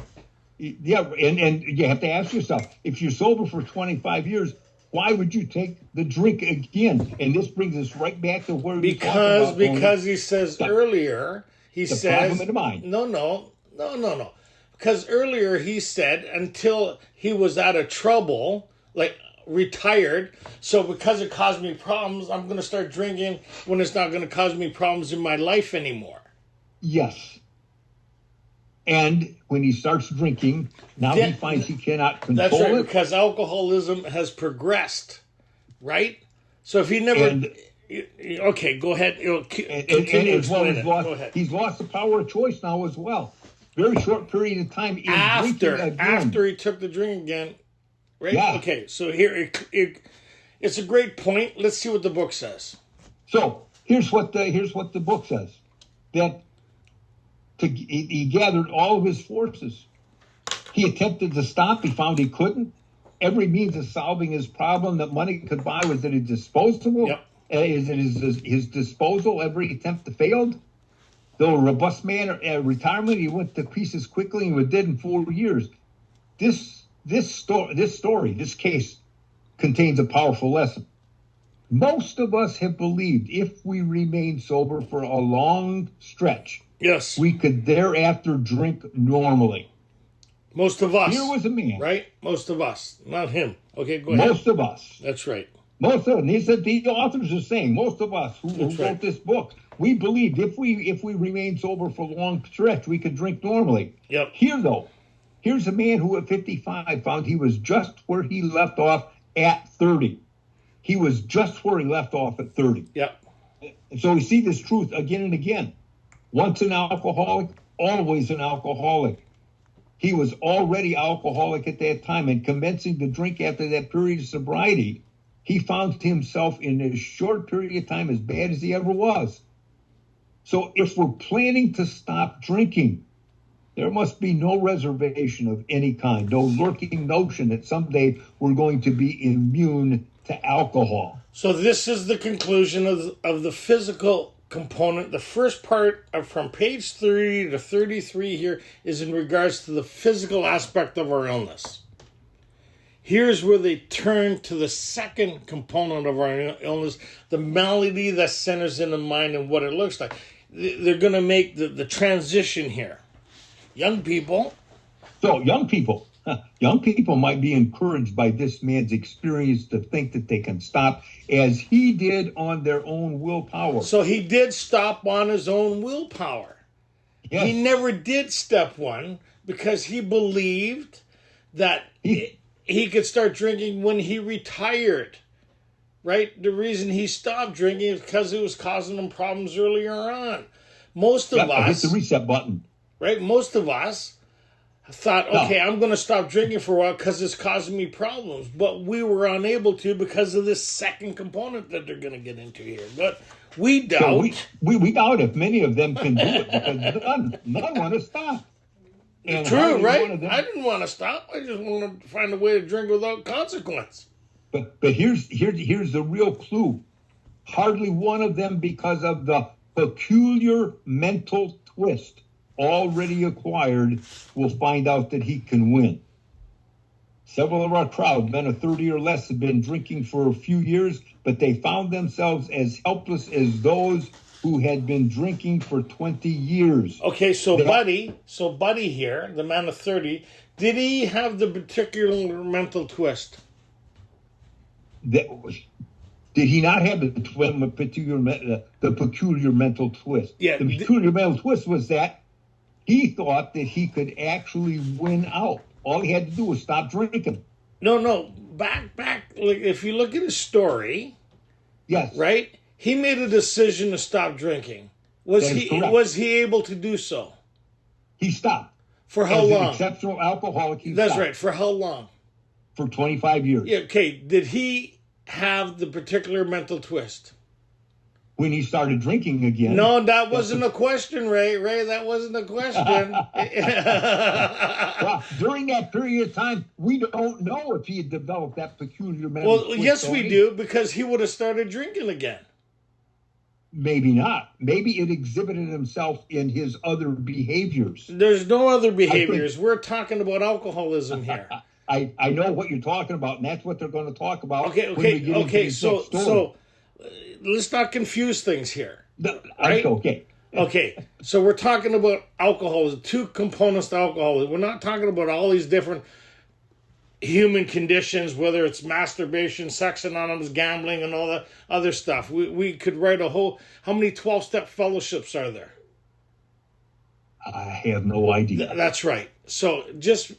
[SPEAKER 2] Yeah, and you have to ask yourself, if you're sober for 25 years, why would you take the drink again? And this brings us right back to where we talked about,
[SPEAKER 1] Because he says earlier, he
[SPEAKER 2] the
[SPEAKER 1] says
[SPEAKER 2] problem in the mind.
[SPEAKER 1] No. Because earlier he said until he was out of trouble, like retired. So because it caused me problems, I'm going to start drinking when it's not going to cause me problems in my life anymore.
[SPEAKER 2] Yes. And when he starts drinking, now he finds he cannot control
[SPEAKER 1] That's right,
[SPEAKER 2] it.
[SPEAKER 1] because alcoholism has progressed, right? So if he never... okay, go ahead. Continue
[SPEAKER 2] And as well,
[SPEAKER 1] explaining it. Go ahead.
[SPEAKER 2] he's lost the power of choice now as well. Very short period of time.
[SPEAKER 1] After he took the drink again, right?
[SPEAKER 2] Yeah.
[SPEAKER 1] Okay, so here it's a great point. Let's see what the book says.
[SPEAKER 2] So here's what the book says. That he gathered all of his forces. He attempted to stop. He found he couldn't. Every means of solving his problem that money could buy was at his disposal.
[SPEAKER 1] Yep.
[SPEAKER 2] Is at his disposal. Every attempt failed. Though a robust man at retirement, he went to pieces quickly and was dead in 4 years. This case contains a powerful lesson. Most of us have believed if we remain sober for a long stretch,
[SPEAKER 1] yes,
[SPEAKER 2] we could thereafter drink normally.
[SPEAKER 1] Most of us.
[SPEAKER 2] Here was a man.
[SPEAKER 1] Right? Most of us. Not him. Okay, go ahead.
[SPEAKER 2] Most of us.
[SPEAKER 1] That's right.
[SPEAKER 2] Most of them. He said the authors are saying, most of us who
[SPEAKER 1] That's
[SPEAKER 2] wrote
[SPEAKER 1] right.
[SPEAKER 2] this book, we believed if we remain sober for a long stretch, we could drink normally.
[SPEAKER 1] Yep.
[SPEAKER 2] Here, though, here's a man who at 55 found he was just where he left off at 30. He was just where he left off at 30.
[SPEAKER 1] Yep.
[SPEAKER 2] So we see this truth again and again. Once an alcoholic, always an alcoholic. He was already alcoholic at that time, and commencing to drink after that period of sobriety, he found himself in a short period of time as bad as he ever was. So if we're planning to stop drinking, there must be no reservation of any kind, no lurking notion that someday we're going to be immune to alcohol.
[SPEAKER 1] So this is the conclusion of the physical component. The first part from page 30 to 33 here is in regards to the physical aspect of our illness. Here's where they turn to the second component of our illness, the malady that centers in the mind and what it looks like. They're going to make the transition here. Young people.
[SPEAKER 2] So young people might be encouraged by this man's experience to think that they can stop as he did on their own willpower.
[SPEAKER 1] So he did stop on his own willpower.
[SPEAKER 2] Yes.
[SPEAKER 1] He never did step one because he believed that he could start drinking when he retired, right? The reason he stopped drinking is because it was causing him problems earlier on. Most of us...
[SPEAKER 2] hit the reset button.
[SPEAKER 1] Right? Most of us thought, okay, I'm going to stop drinking for a while because it's causing me problems. But we were unable to because of this second component that they're going to get into here. But we doubt.
[SPEAKER 2] So we doubt if many of them can do it because none want to stop. And
[SPEAKER 1] true, right? I didn't want to stop. I just wanted to find a way to drink without consequence.
[SPEAKER 2] But here's the real clue. Hardly one of them, because of the peculiar mental twist already acquired, will find out that he can win. Several of our crowd, men of 30 or less, have been drinking for a few years, but they found themselves as helpless as those who had been drinking for 20 years.
[SPEAKER 1] Okay, Buddy here, the man of 30, did he have the particular mental twist?
[SPEAKER 2] Did he not have the peculiar mental twist?
[SPEAKER 1] Yeah,
[SPEAKER 2] the peculiar mental twist was that he thought that he could actually win out. All he had to do was stop drinking.
[SPEAKER 1] No, back. Like, if you look at his story,
[SPEAKER 2] yes,
[SPEAKER 1] right? He made a decision to stop drinking. Was he able to do so?
[SPEAKER 2] He stopped.
[SPEAKER 1] For how long?
[SPEAKER 2] An exceptional alcoholic.
[SPEAKER 1] That's right. For how long?
[SPEAKER 2] For 25 years.
[SPEAKER 1] Yeah. Okay. Did he have the particular mental twist?
[SPEAKER 2] When he started drinking again.
[SPEAKER 1] No, that wasn't a question, Ray. Ray, that wasn't a question.
[SPEAKER 2] Well, during that period of time, we don't know if he had developed that peculiar mental twist.
[SPEAKER 1] Well, yes, we do, because he would have started drinking again.
[SPEAKER 2] Maybe not. Maybe it exhibited himself in his other behaviors.
[SPEAKER 1] There's no other behaviors. We're talking about alcoholism here.
[SPEAKER 2] I know what you're talking about, and that's what they're going to talk about.
[SPEAKER 1] Okay. So let's not confuse things here.
[SPEAKER 2] No,
[SPEAKER 1] right?
[SPEAKER 2] Okay.
[SPEAKER 1] Okay, so we're talking about alcoholism, two components to alcoholism. We're not talking about all these different human conditions, whether it's masturbation, sex anonymous, gambling, and all that other stuff. We could write a whole... How many 12-step fellowships are there?
[SPEAKER 2] I have no idea.
[SPEAKER 1] That's right. So just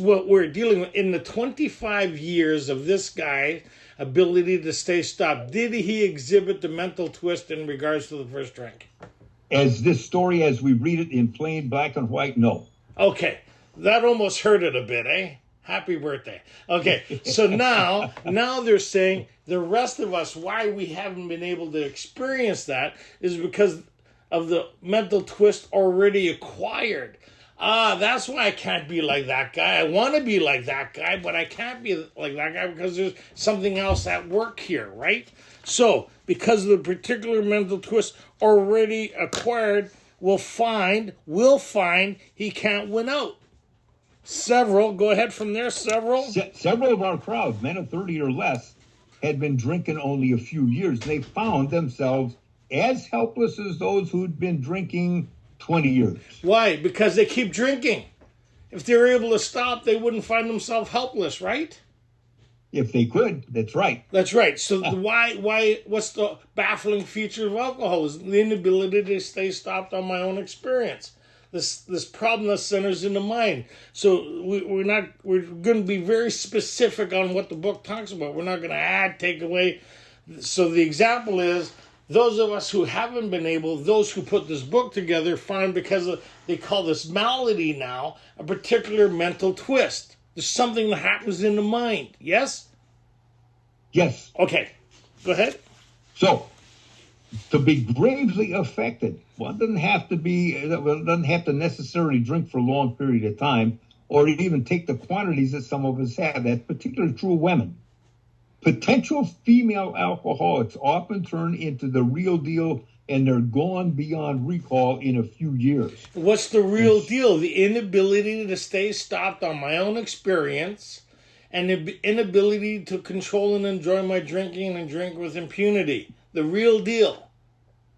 [SPEAKER 1] what we're dealing with in the 25 years of this guy's ability to stay stopped, did he exhibit the mental twist in regards to the first drink?
[SPEAKER 2] As this story, as we read it in plain black and white, no.
[SPEAKER 1] Okay, that almost hurt it a bit, eh? Happy birthday. Okay, so now they're saying the rest of us, why we haven't been able to experience that is because of the mental twist already acquired. That's why I can't be like that guy. I want to be like that guy, but I can't be like that guy because there's something else at work here, right? So, because of the particular mental twist already acquired, we'll find he can't win out. Several, go ahead from there, several.
[SPEAKER 2] Several of our crowd, men of 30 or less, had been drinking only a few years. They found themselves as helpless as those who'd been drinking 20 years.
[SPEAKER 1] Why? Because they keep drinking. If they were able to stop, they wouldn't find themselves helpless, right?
[SPEAKER 2] If they could, that's right.
[SPEAKER 1] That's right. So why? What's the baffling feature of alcoholism? The inability to stay stopped on my own experience. This problem that centers in the mind. So we're going to be very specific on what the book talks about. We're not going to add, take away. So the example is those of us who haven't been able, those who put this book together, find they call this malady now a particular mental twist. There's something that happens in the mind. Yes?
[SPEAKER 2] Yes.
[SPEAKER 1] Okay. Go ahead.
[SPEAKER 2] So, to be gravely affected, one doesn't have to necessarily drink for a long period of time or even take the quantities that some of us have. That's particularly true of women. Potential female alcoholics often turn into the real deal, and they're gone beyond recall in a few years.
[SPEAKER 1] What's the real deal? The inability to stay stopped on my own experience and the inability to control and enjoy my drinking and drink with impunity. The real deal,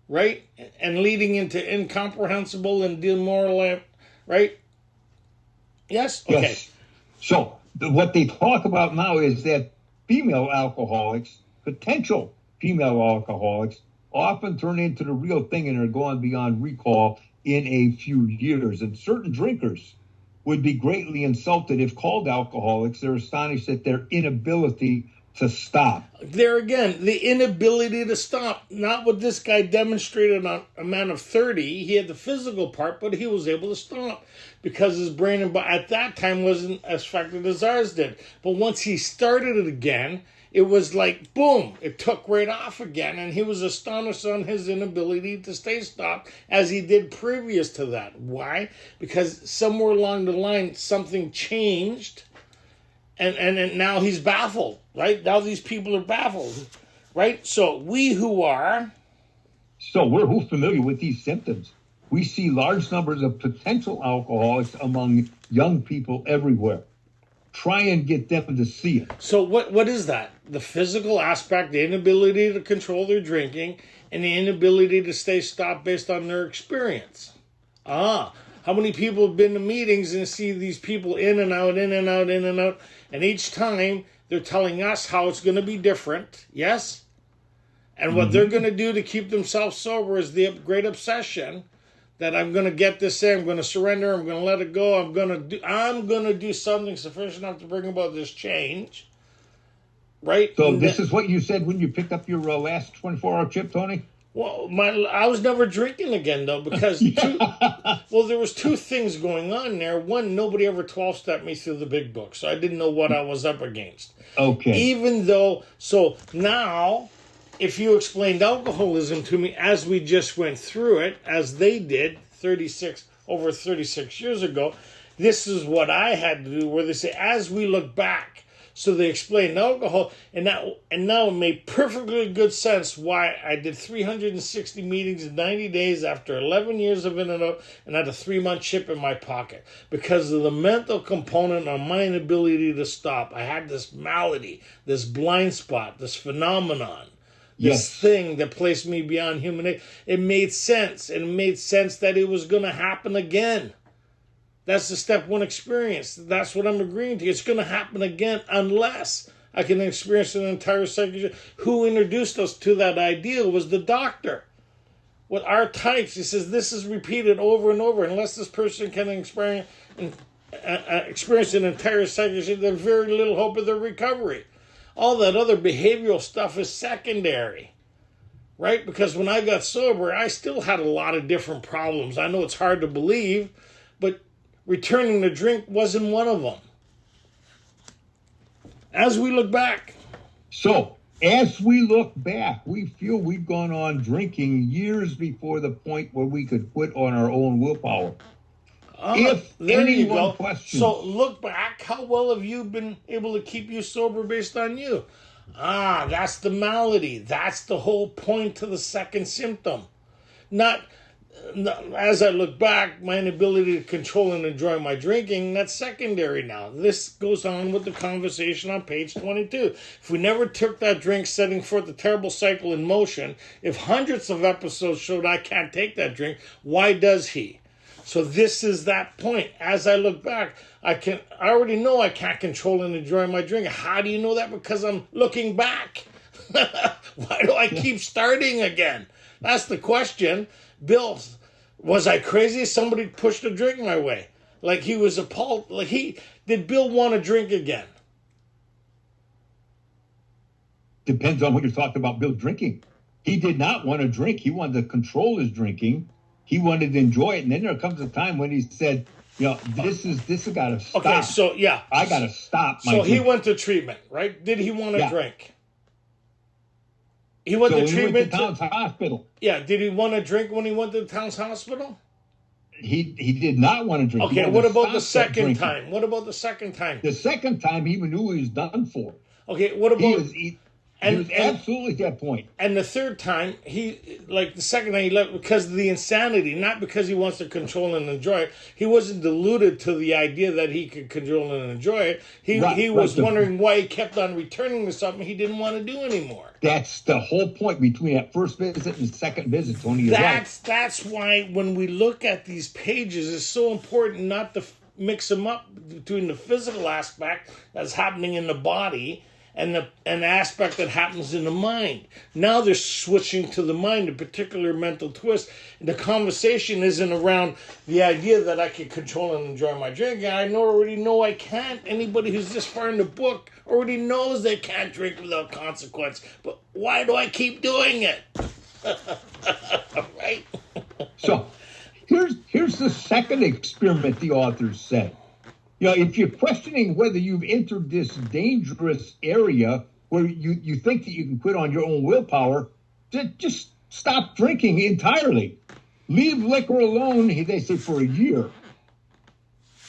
[SPEAKER 1] right? And leading into incomprehensible and demoralizing, right? Yes? Okay.
[SPEAKER 2] Yes. So what they talk about now is that female alcoholics, potential female alcoholics, often turn into the real thing and are gone beyond recall in a few years. And certain drinkers would be greatly insulted if called alcoholics. They're astonished at their inability to stop.
[SPEAKER 1] There again, the inability to stop. Not what this guy demonstrated on a man of 30. He had the physical part, but he was able to stop because his brain and body at that time wasn't as affected as ours did. But once he started it again, it was like, boom, it took right off again, and he was astonished on his inability to stay stopped as he did previous to that. Why? Because somewhere along the line, something changed, and now he's baffled, right? Now these people are baffled, right? So we're
[SPEAKER 2] familiar with these symptoms. We see large numbers of potential alcoholics among young people everywhere. Try and get them to see it.
[SPEAKER 1] So what is that? The physical aspect, the inability to control their drinking, and the inability to stay stopped based on their experience. How many people have been to meetings and see these people in and out, in and out, in and out, and each time they're telling us how it's going to be different, yes? And what they're going to do to keep themselves sober is the great obsession that I'm going to get this in, I'm going to surrender, I'm going to let it go, I'm going to do something sufficient enough to bring about this change, right?
[SPEAKER 2] So this is what you said when you picked up your last 24-hour chip, Tony?
[SPEAKER 1] Well, I was never drinking again, though, because there was two things going on there. One, nobody ever 12-stepped me through the big book, so I didn't know what I was up against.
[SPEAKER 2] Okay.
[SPEAKER 1] So now, if you explained alcoholism to me as we just went through it, as they did over 36 years ago, this is what I had to do, where they say, as we look back. So they explained alcohol, and now it made perfectly good sense why I did 360 meetings in 90 days after 11 years of in and out, and had a 3-month chip in my pocket because of the mental component on my inability to stop. I had this malady, this blind spot, this phenomenon, this thing that placed me beyond human aid. It made sense, and it made sense that it was going to happen again. That's the step one experience. That's what I'm agreeing to. It's going to happen again unless I can experience an entire cycle. Who introduced us to that idea was the doctor. With our types, he says this is repeated over and over. Unless this person can experience an entire cycle, there's very little hope of their recovery. All that other behavioral stuff is secondary, right? Because when I got sober, I still had a lot of different problems. I know it's hard to believe, but returning to drink wasn't one of them. As we look back.
[SPEAKER 2] So, as we look back, we feel we've gone on drinking years before the point where we could quit on our own willpower. If anyone questions.
[SPEAKER 1] So look back, how well have you been able to keep you sober based on you? That's the malady. That's the whole point to the second symptom. Not as I look back, my inability to control and enjoy my drinking, that's secondary now. This goes on with the conversation on page 22. If we never took that drink, setting forth the terrible cycle in motion, if hundreds of episodes showed I can't take that drink, why does he? So this is that point. As I look back, I already know I can't control and enjoy my drink. How do you know that? Because I'm looking back. Why do I keep starting again? That's the question. Bill, was I crazy? Somebody pushed a drink my way. Like he was appalled. Did Bill want to drink again?
[SPEAKER 2] Depends on what you're talking about Bill drinking. He did not want to drink. He wanted to control his drinking. He wanted to enjoy it. And then there comes a time when he said, this has got to stop.
[SPEAKER 1] Okay, so yeah.
[SPEAKER 2] I got to stop my
[SPEAKER 1] So he
[SPEAKER 2] drink.
[SPEAKER 1] went to treatment, right? Did he want to drink? He went to treatment.
[SPEAKER 2] He went to Town's hospital.
[SPEAKER 1] Yeah, did he want to drink when he went to the Town's hospital?
[SPEAKER 2] He did not want to drink.
[SPEAKER 1] Okay, what about the second time? What about the second time?
[SPEAKER 2] The second time, he knew he was done for.
[SPEAKER 1] Okay, what about...
[SPEAKER 2] He was absolutely at that point.
[SPEAKER 1] And the third time, the second time he left because of the insanity, not because he wants to control and enjoy it. He wasn't deluded to the idea that he could control and enjoy it. He was wondering why he kept on returning to something he didn't want to do anymore.
[SPEAKER 2] That's the whole point between that first visit and the second visit, Tony.
[SPEAKER 1] That's why when we look at these pages, it's so important not to mix them up between the physical aspect that's happening in the body and an aspect that happens in the mind. Now they're switching to the mind, a particular mental twist. And the conversation isn't around the idea that I can control and enjoy my drink. I already know I can't. Anybody who's this far in the book already knows they can't drink without consequence. But why do I keep doing it? Right?
[SPEAKER 2] So here's the second experiment the authors said. If you're questioning whether you've entered this dangerous area where you think that you can quit on your own willpower, just stop drinking entirely. Leave liquor alone, they say, for a year.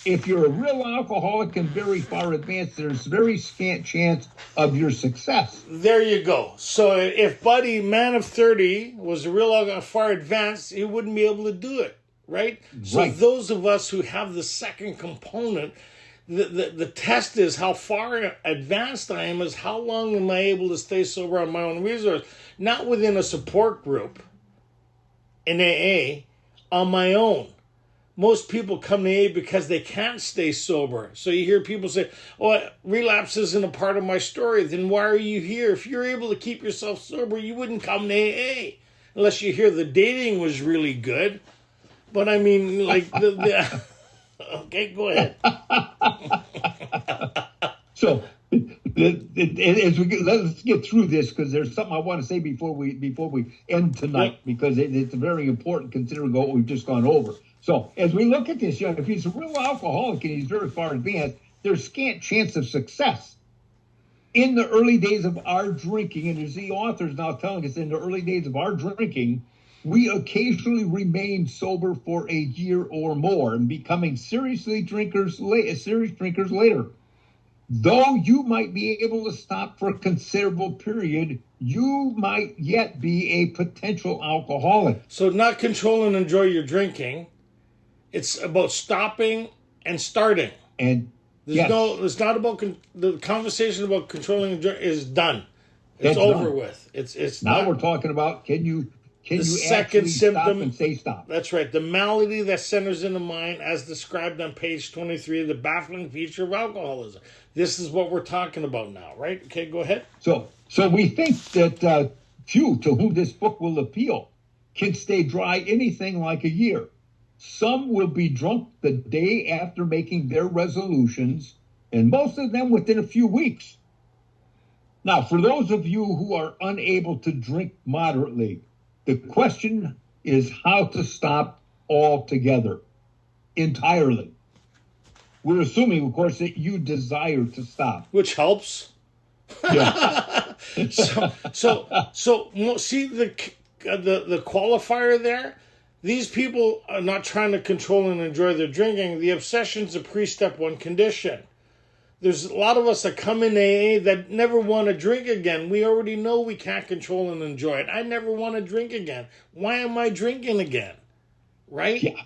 [SPEAKER 2] If you're a real alcoholic and very far advanced, there's very scant chance of your success.
[SPEAKER 1] There you go. So if Buddy, man of 30, was a real far advanced, he wouldn't be able to do it. Right? So those of us who have the second component, the test is how far advanced I am, is how long am I able to stay sober on my own resource, not within a support group in AA, on my own. Most people come to AA because they can't stay sober. So you hear people say, relapse isn't a part of my story. Then why are you here? If you're able to keep yourself sober, you wouldn't come to AA unless you hear the dating was really good. But I mean, okay, go ahead.
[SPEAKER 2] So, let's get through this because there's something I want to say before we end tonight, because it's very important considering what we've just gone over. So, as we look at this, if he's a real alcoholic and he's very far advanced, there's scant chance of success. In the early days of our drinking, and as the author's now telling us, in the early days of our drinking, we occasionally remain sober for a year or more and becoming serious drinkers later. though you might be able to stop for a considerable period, you might yet be a potential alcoholic.
[SPEAKER 1] So not control and enjoy your drinking. It's about stopping and starting.
[SPEAKER 2] And
[SPEAKER 1] it's not about the conversation about controlling and enjoying is done. It's over with. It's
[SPEAKER 2] now
[SPEAKER 1] not,
[SPEAKER 2] we're talking about can you
[SPEAKER 1] second
[SPEAKER 2] actually
[SPEAKER 1] symptom,
[SPEAKER 2] stop and say stop?
[SPEAKER 1] That's right. The malady that centers in the mind, as described on page 23, the baffling feature of alcoholism. This is what we're talking about now, right? Okay, go ahead.
[SPEAKER 2] So we think that few to whom this book will appeal can stay dry anything like a year. Some will be drunk the day after making their resolutions, and most of them within a few weeks. Now, for those of you who are unable to drink moderately, the question is how to stop altogether, entirely. We're assuming, of course, that you desire to stop.
[SPEAKER 1] Which helps.
[SPEAKER 2] Yeah.
[SPEAKER 1] So see the qualifier there? These people are not trying to control and enjoy their drinking. The obsession's a pre-step one condition. There's a lot of us that come in AA that never want to drink again. We already know we can't control and enjoy it. I never want to drink again. Why am I drinking again? Right?
[SPEAKER 2] Yeah.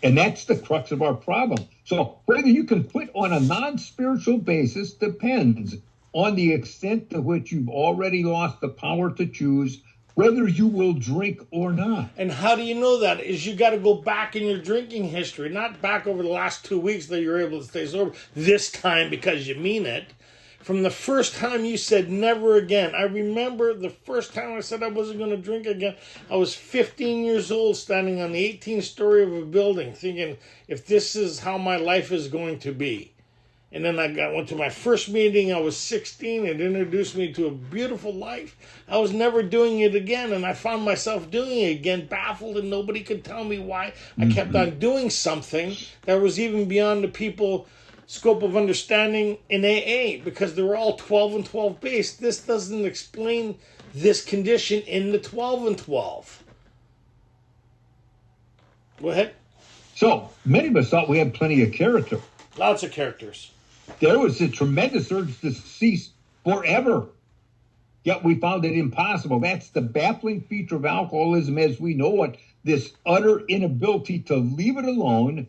[SPEAKER 2] And that's the crux of our problem. So whether you can quit on a non-spiritual basis depends on the extent to which you've already lost the power to choose whether you will drink or not.
[SPEAKER 1] And how do you know that? Is you got to go back in your drinking history, not back over the last 2 weeks that you're able to stay sober, this time because you mean it. From the first time you said never again. I remember the first time I said I wasn't going to drink again. I was 15 years old, standing on the 18th story of a building, thinking, if this is how my life is going to be. And then I went to my first meeting. I was 16. It introduced me to a beautiful life. I was never doing it again, and I found myself doing it again, baffled, and nobody could tell me why. I kept on doing something that was even beyond the people scope of understanding in AA, because they were all 12 and 12 based. This doesn't explain this condition in the 12 and 12. Go ahead.
[SPEAKER 2] So many of us thought we had plenty of character.
[SPEAKER 1] Lots of characters.
[SPEAKER 2] There was a tremendous urge to cease forever. Yet we found it impossible. That's the baffling feature of alcoholism as we know it, this utter inability to leave it alone,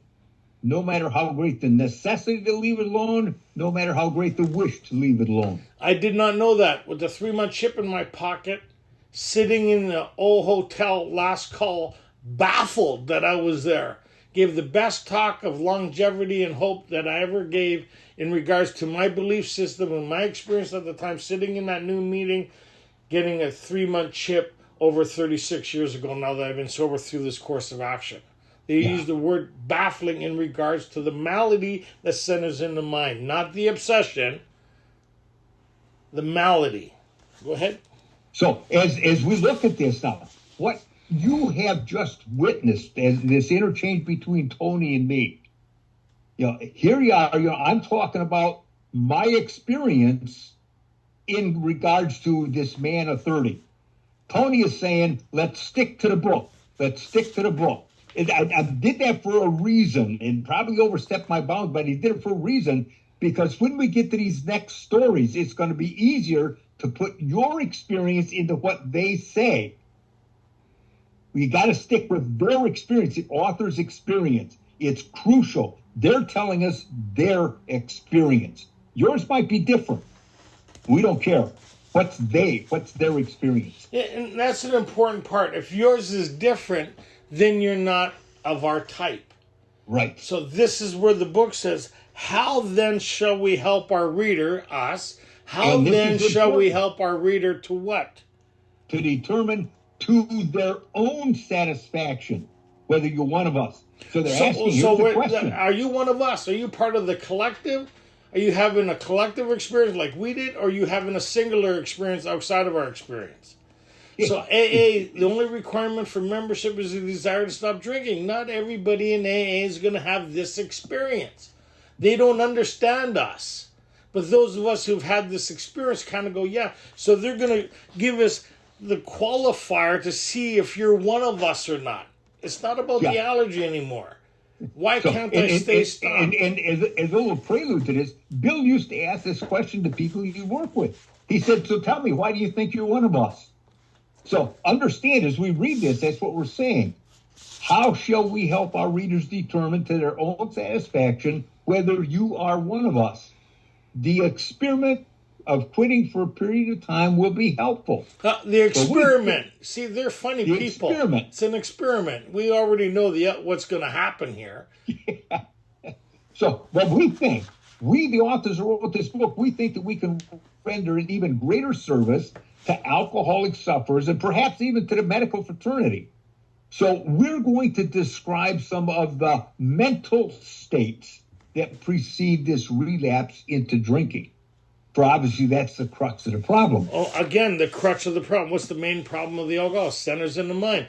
[SPEAKER 2] no matter how great the necessity to leave it alone, no matter how great the wish to leave it alone.
[SPEAKER 1] I did not know that. With the 3-month chip in my pocket, sitting in the old hotel, last call, baffled that I was there. Gave the best talk of longevity and hope that I ever gave in regards to my belief system and my experience at the time, sitting in that new meeting, getting a 3-month chip over 36 years ago, now that I've been sober through this course of action. They use the word baffling in regards to the malady that centers in the mind, not the obsession, the malady. Go ahead.
[SPEAKER 2] So as we look at this now, what you have just witnessed as this interchange between Tony and me. Here you are, I'm talking about my experience in regards to this man of 30. Tony is saying, let's stick to the book. Let's stick to the book. I did that for a reason, and probably overstepped my bounds, but he did it for a reason, because when we get to these next stories, it's going to be easier to put your experience into what they say. We got to stick with their experience, the author's experience. It's crucial. They're telling us their experience. Yours might be different. We don't care. What's their experience?
[SPEAKER 1] Yeah, and that's an important part. If yours is different, then you're not of our type.
[SPEAKER 2] Right.
[SPEAKER 1] So this is where the book says, how then shall we help our reader, us? How then shall we help our reader to what?
[SPEAKER 2] To determine to their own satisfaction whether you're one of us. So they're asking, here's the question.
[SPEAKER 1] Are you one of us? Are you part of the collective? Are you having a collective experience like we did, or are you having a singular experience outside of our experience? So AA, the only requirement for membership is the desire to stop drinking. Not everybody in AA is going to have this experience. They don't understand us. But those of us who've had this experience kind of go, yeah. So they're going to give us the qualifier to see if you're one of us or not. It's not about the allergy anymore. Why can't I stay stopped?
[SPEAKER 2] And as a little prelude to this, Bill used to ask this question to people you work with. He said, so tell me, why do you think you're one of us? So understand, as we read this, that's what we're saying. How shall we help our readers determine to their own satisfaction whether you are one of us? The experiment of quitting for a period of time will be helpful.
[SPEAKER 1] The experiment. See, they're funny
[SPEAKER 2] the
[SPEAKER 1] people.
[SPEAKER 2] Experiment.
[SPEAKER 1] It's an experiment. We already know what's going to happen here.
[SPEAKER 2] Yeah. So, what we think, the authors who wrote this book, we think that we can render an even greater service to alcoholic sufferers and perhaps even to the medical fraternity. So, we're going to describe some of the mental states that precede this relapse into drinking. For obviously, that's the crux of the problem.
[SPEAKER 1] Oh, again, the crux of the problem. What's the main problem of the alcohol? Centers in the mind.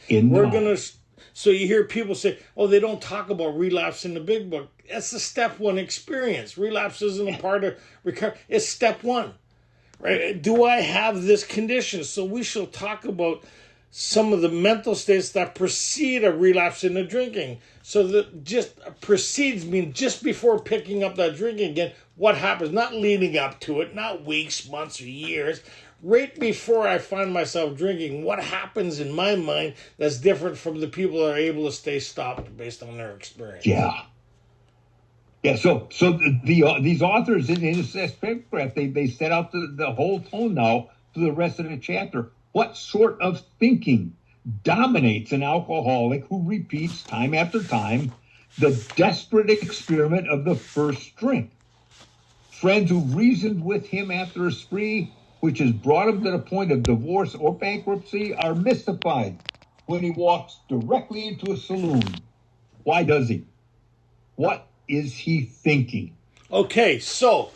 [SPEAKER 1] So you hear people say, oh, they don't talk about relapse in the big book. That's the step one experience. Relapse isn't a part of recovery. It's step one, right? Do I have this condition? So we shall talk about some of the mental states that precede a relapse into drinking. So that just precedes means just before picking up that drinking again, what happens? Not leading up to it, not weeks, months, or years. Right before I find myself drinking, what happens in my mind that's different from the people that are able to stay stopped based on their experience?
[SPEAKER 2] Yeah. So these authors in this paragraph, they set out the whole tone now for the rest of the chapter. What sort of thinking dominates an alcoholic who repeats time after time the desperate experiment of the first drink? Friends who reasoned with him after a spree, which has brought him to the point of divorce or bankruptcy, are mystified when he walks directly into a saloon. Why does he? What is he thinking?
[SPEAKER 1] Okay, so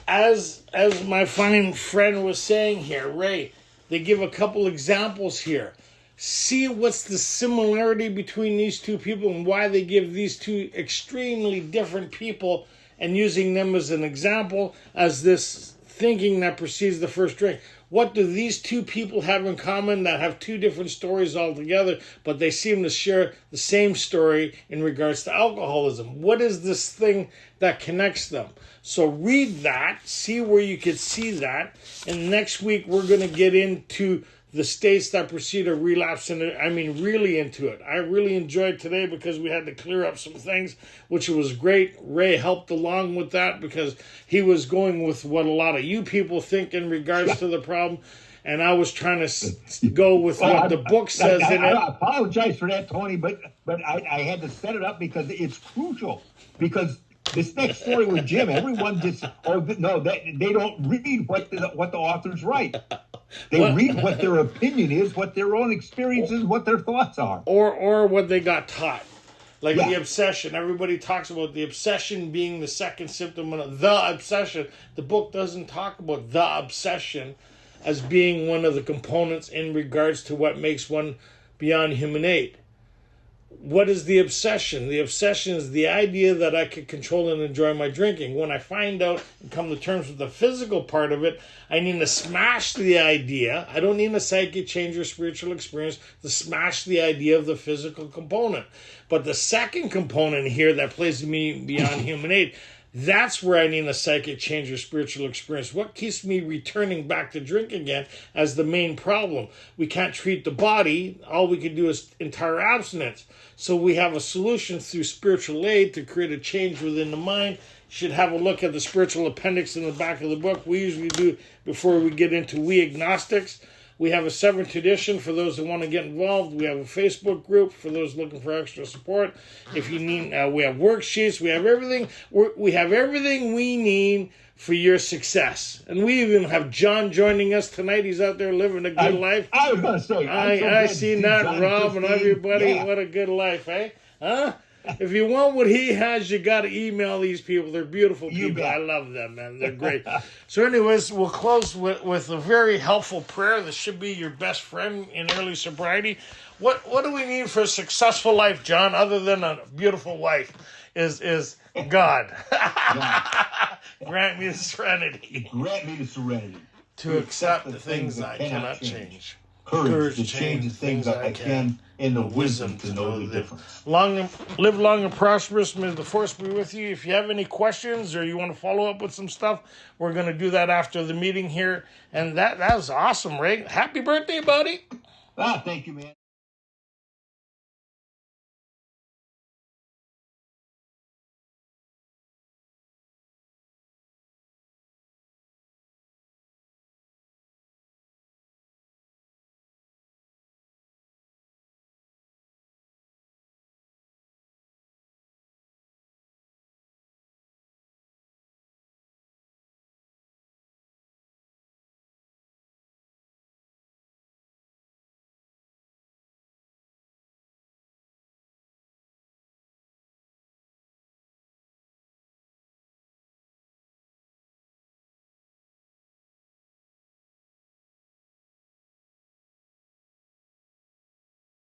[SPEAKER 1] as my fine friend was saying here, Ray, they give a couple examples here. See what's the similarity between these two people and why they give these two extremely different people and using them as an example as this thinking that precedes the first drink. What do these two people have in common that have two different stories altogether, but they seem to share the same story in regards to alcoholism? What is this thing that connects them? So read that, see where you could see that, and next week we're going to get into the states that precede a relapse, really into it. I really enjoyed today because we had to clear up some things, which was great. Ray helped along with that because he was going with what a lot of you people think in regards to the problem, and I was trying to go with what the book says in it.
[SPEAKER 2] I apologize for that, Tony, but I had to set it up because it's crucial. Because this next story with Jim, everyone just they don't read what the authors write. They read what their opinion is, what their own experience is, what their thoughts are.
[SPEAKER 1] Or what they got taught. Like the obsession. Everybody talks about the obsession being the second symptom of the obsession. The book doesn't talk about the obsession as being one of the components in regards to what makes one beyond human aid. What is the obsession? The obsession is the idea that I could control and enjoy my drinking. When I find out and come to terms with the physical part of it, I need to smash the idea. I don't need a psychic change or spiritual experience to smash the idea of the physical component. But the second component here that plays me beyond human aid, that's where I need a psychic change or spiritual experience. What keeps me returning back to drink again as the main problem? We can't treat the body. All we can do is entire abstinence. So we have a solution through spiritual aid to create a change within the mind. You should have a look at the spiritual appendix in the back of the book. We usually do before we get into We Agnostics. We have a 7th edition for those who want to get involved. We have a Facebook group for those looking for extra support. If you need, we have worksheets. We have everything. We have everything we need for your success. And we even have John joining us tonight. He's out there living a good life.
[SPEAKER 2] I was going to say.
[SPEAKER 1] I see that, Rob, and everybody. Yeah. What a good life, eh? Huh? If you want what he has, you got to email these people. They're beautiful people. I love them, man. They're great. So anyways, we'll close with a very helpful prayer that should be your best friend in early sobriety. What do we need for a successful life, John, other than a beautiful wife? Is God. Grant me the serenity.
[SPEAKER 2] Grant me the serenity.
[SPEAKER 1] To accept the things I cannot change.
[SPEAKER 2] courage to change the things I can, and the wisdom to know the difference.
[SPEAKER 1] Live long and prosperous. May the force be with you. If you have any questions or you want to follow up with some stuff, we're going to do that after the meeting here. And that was awesome, Ray. Happy birthday, buddy.
[SPEAKER 2] Thank you, man.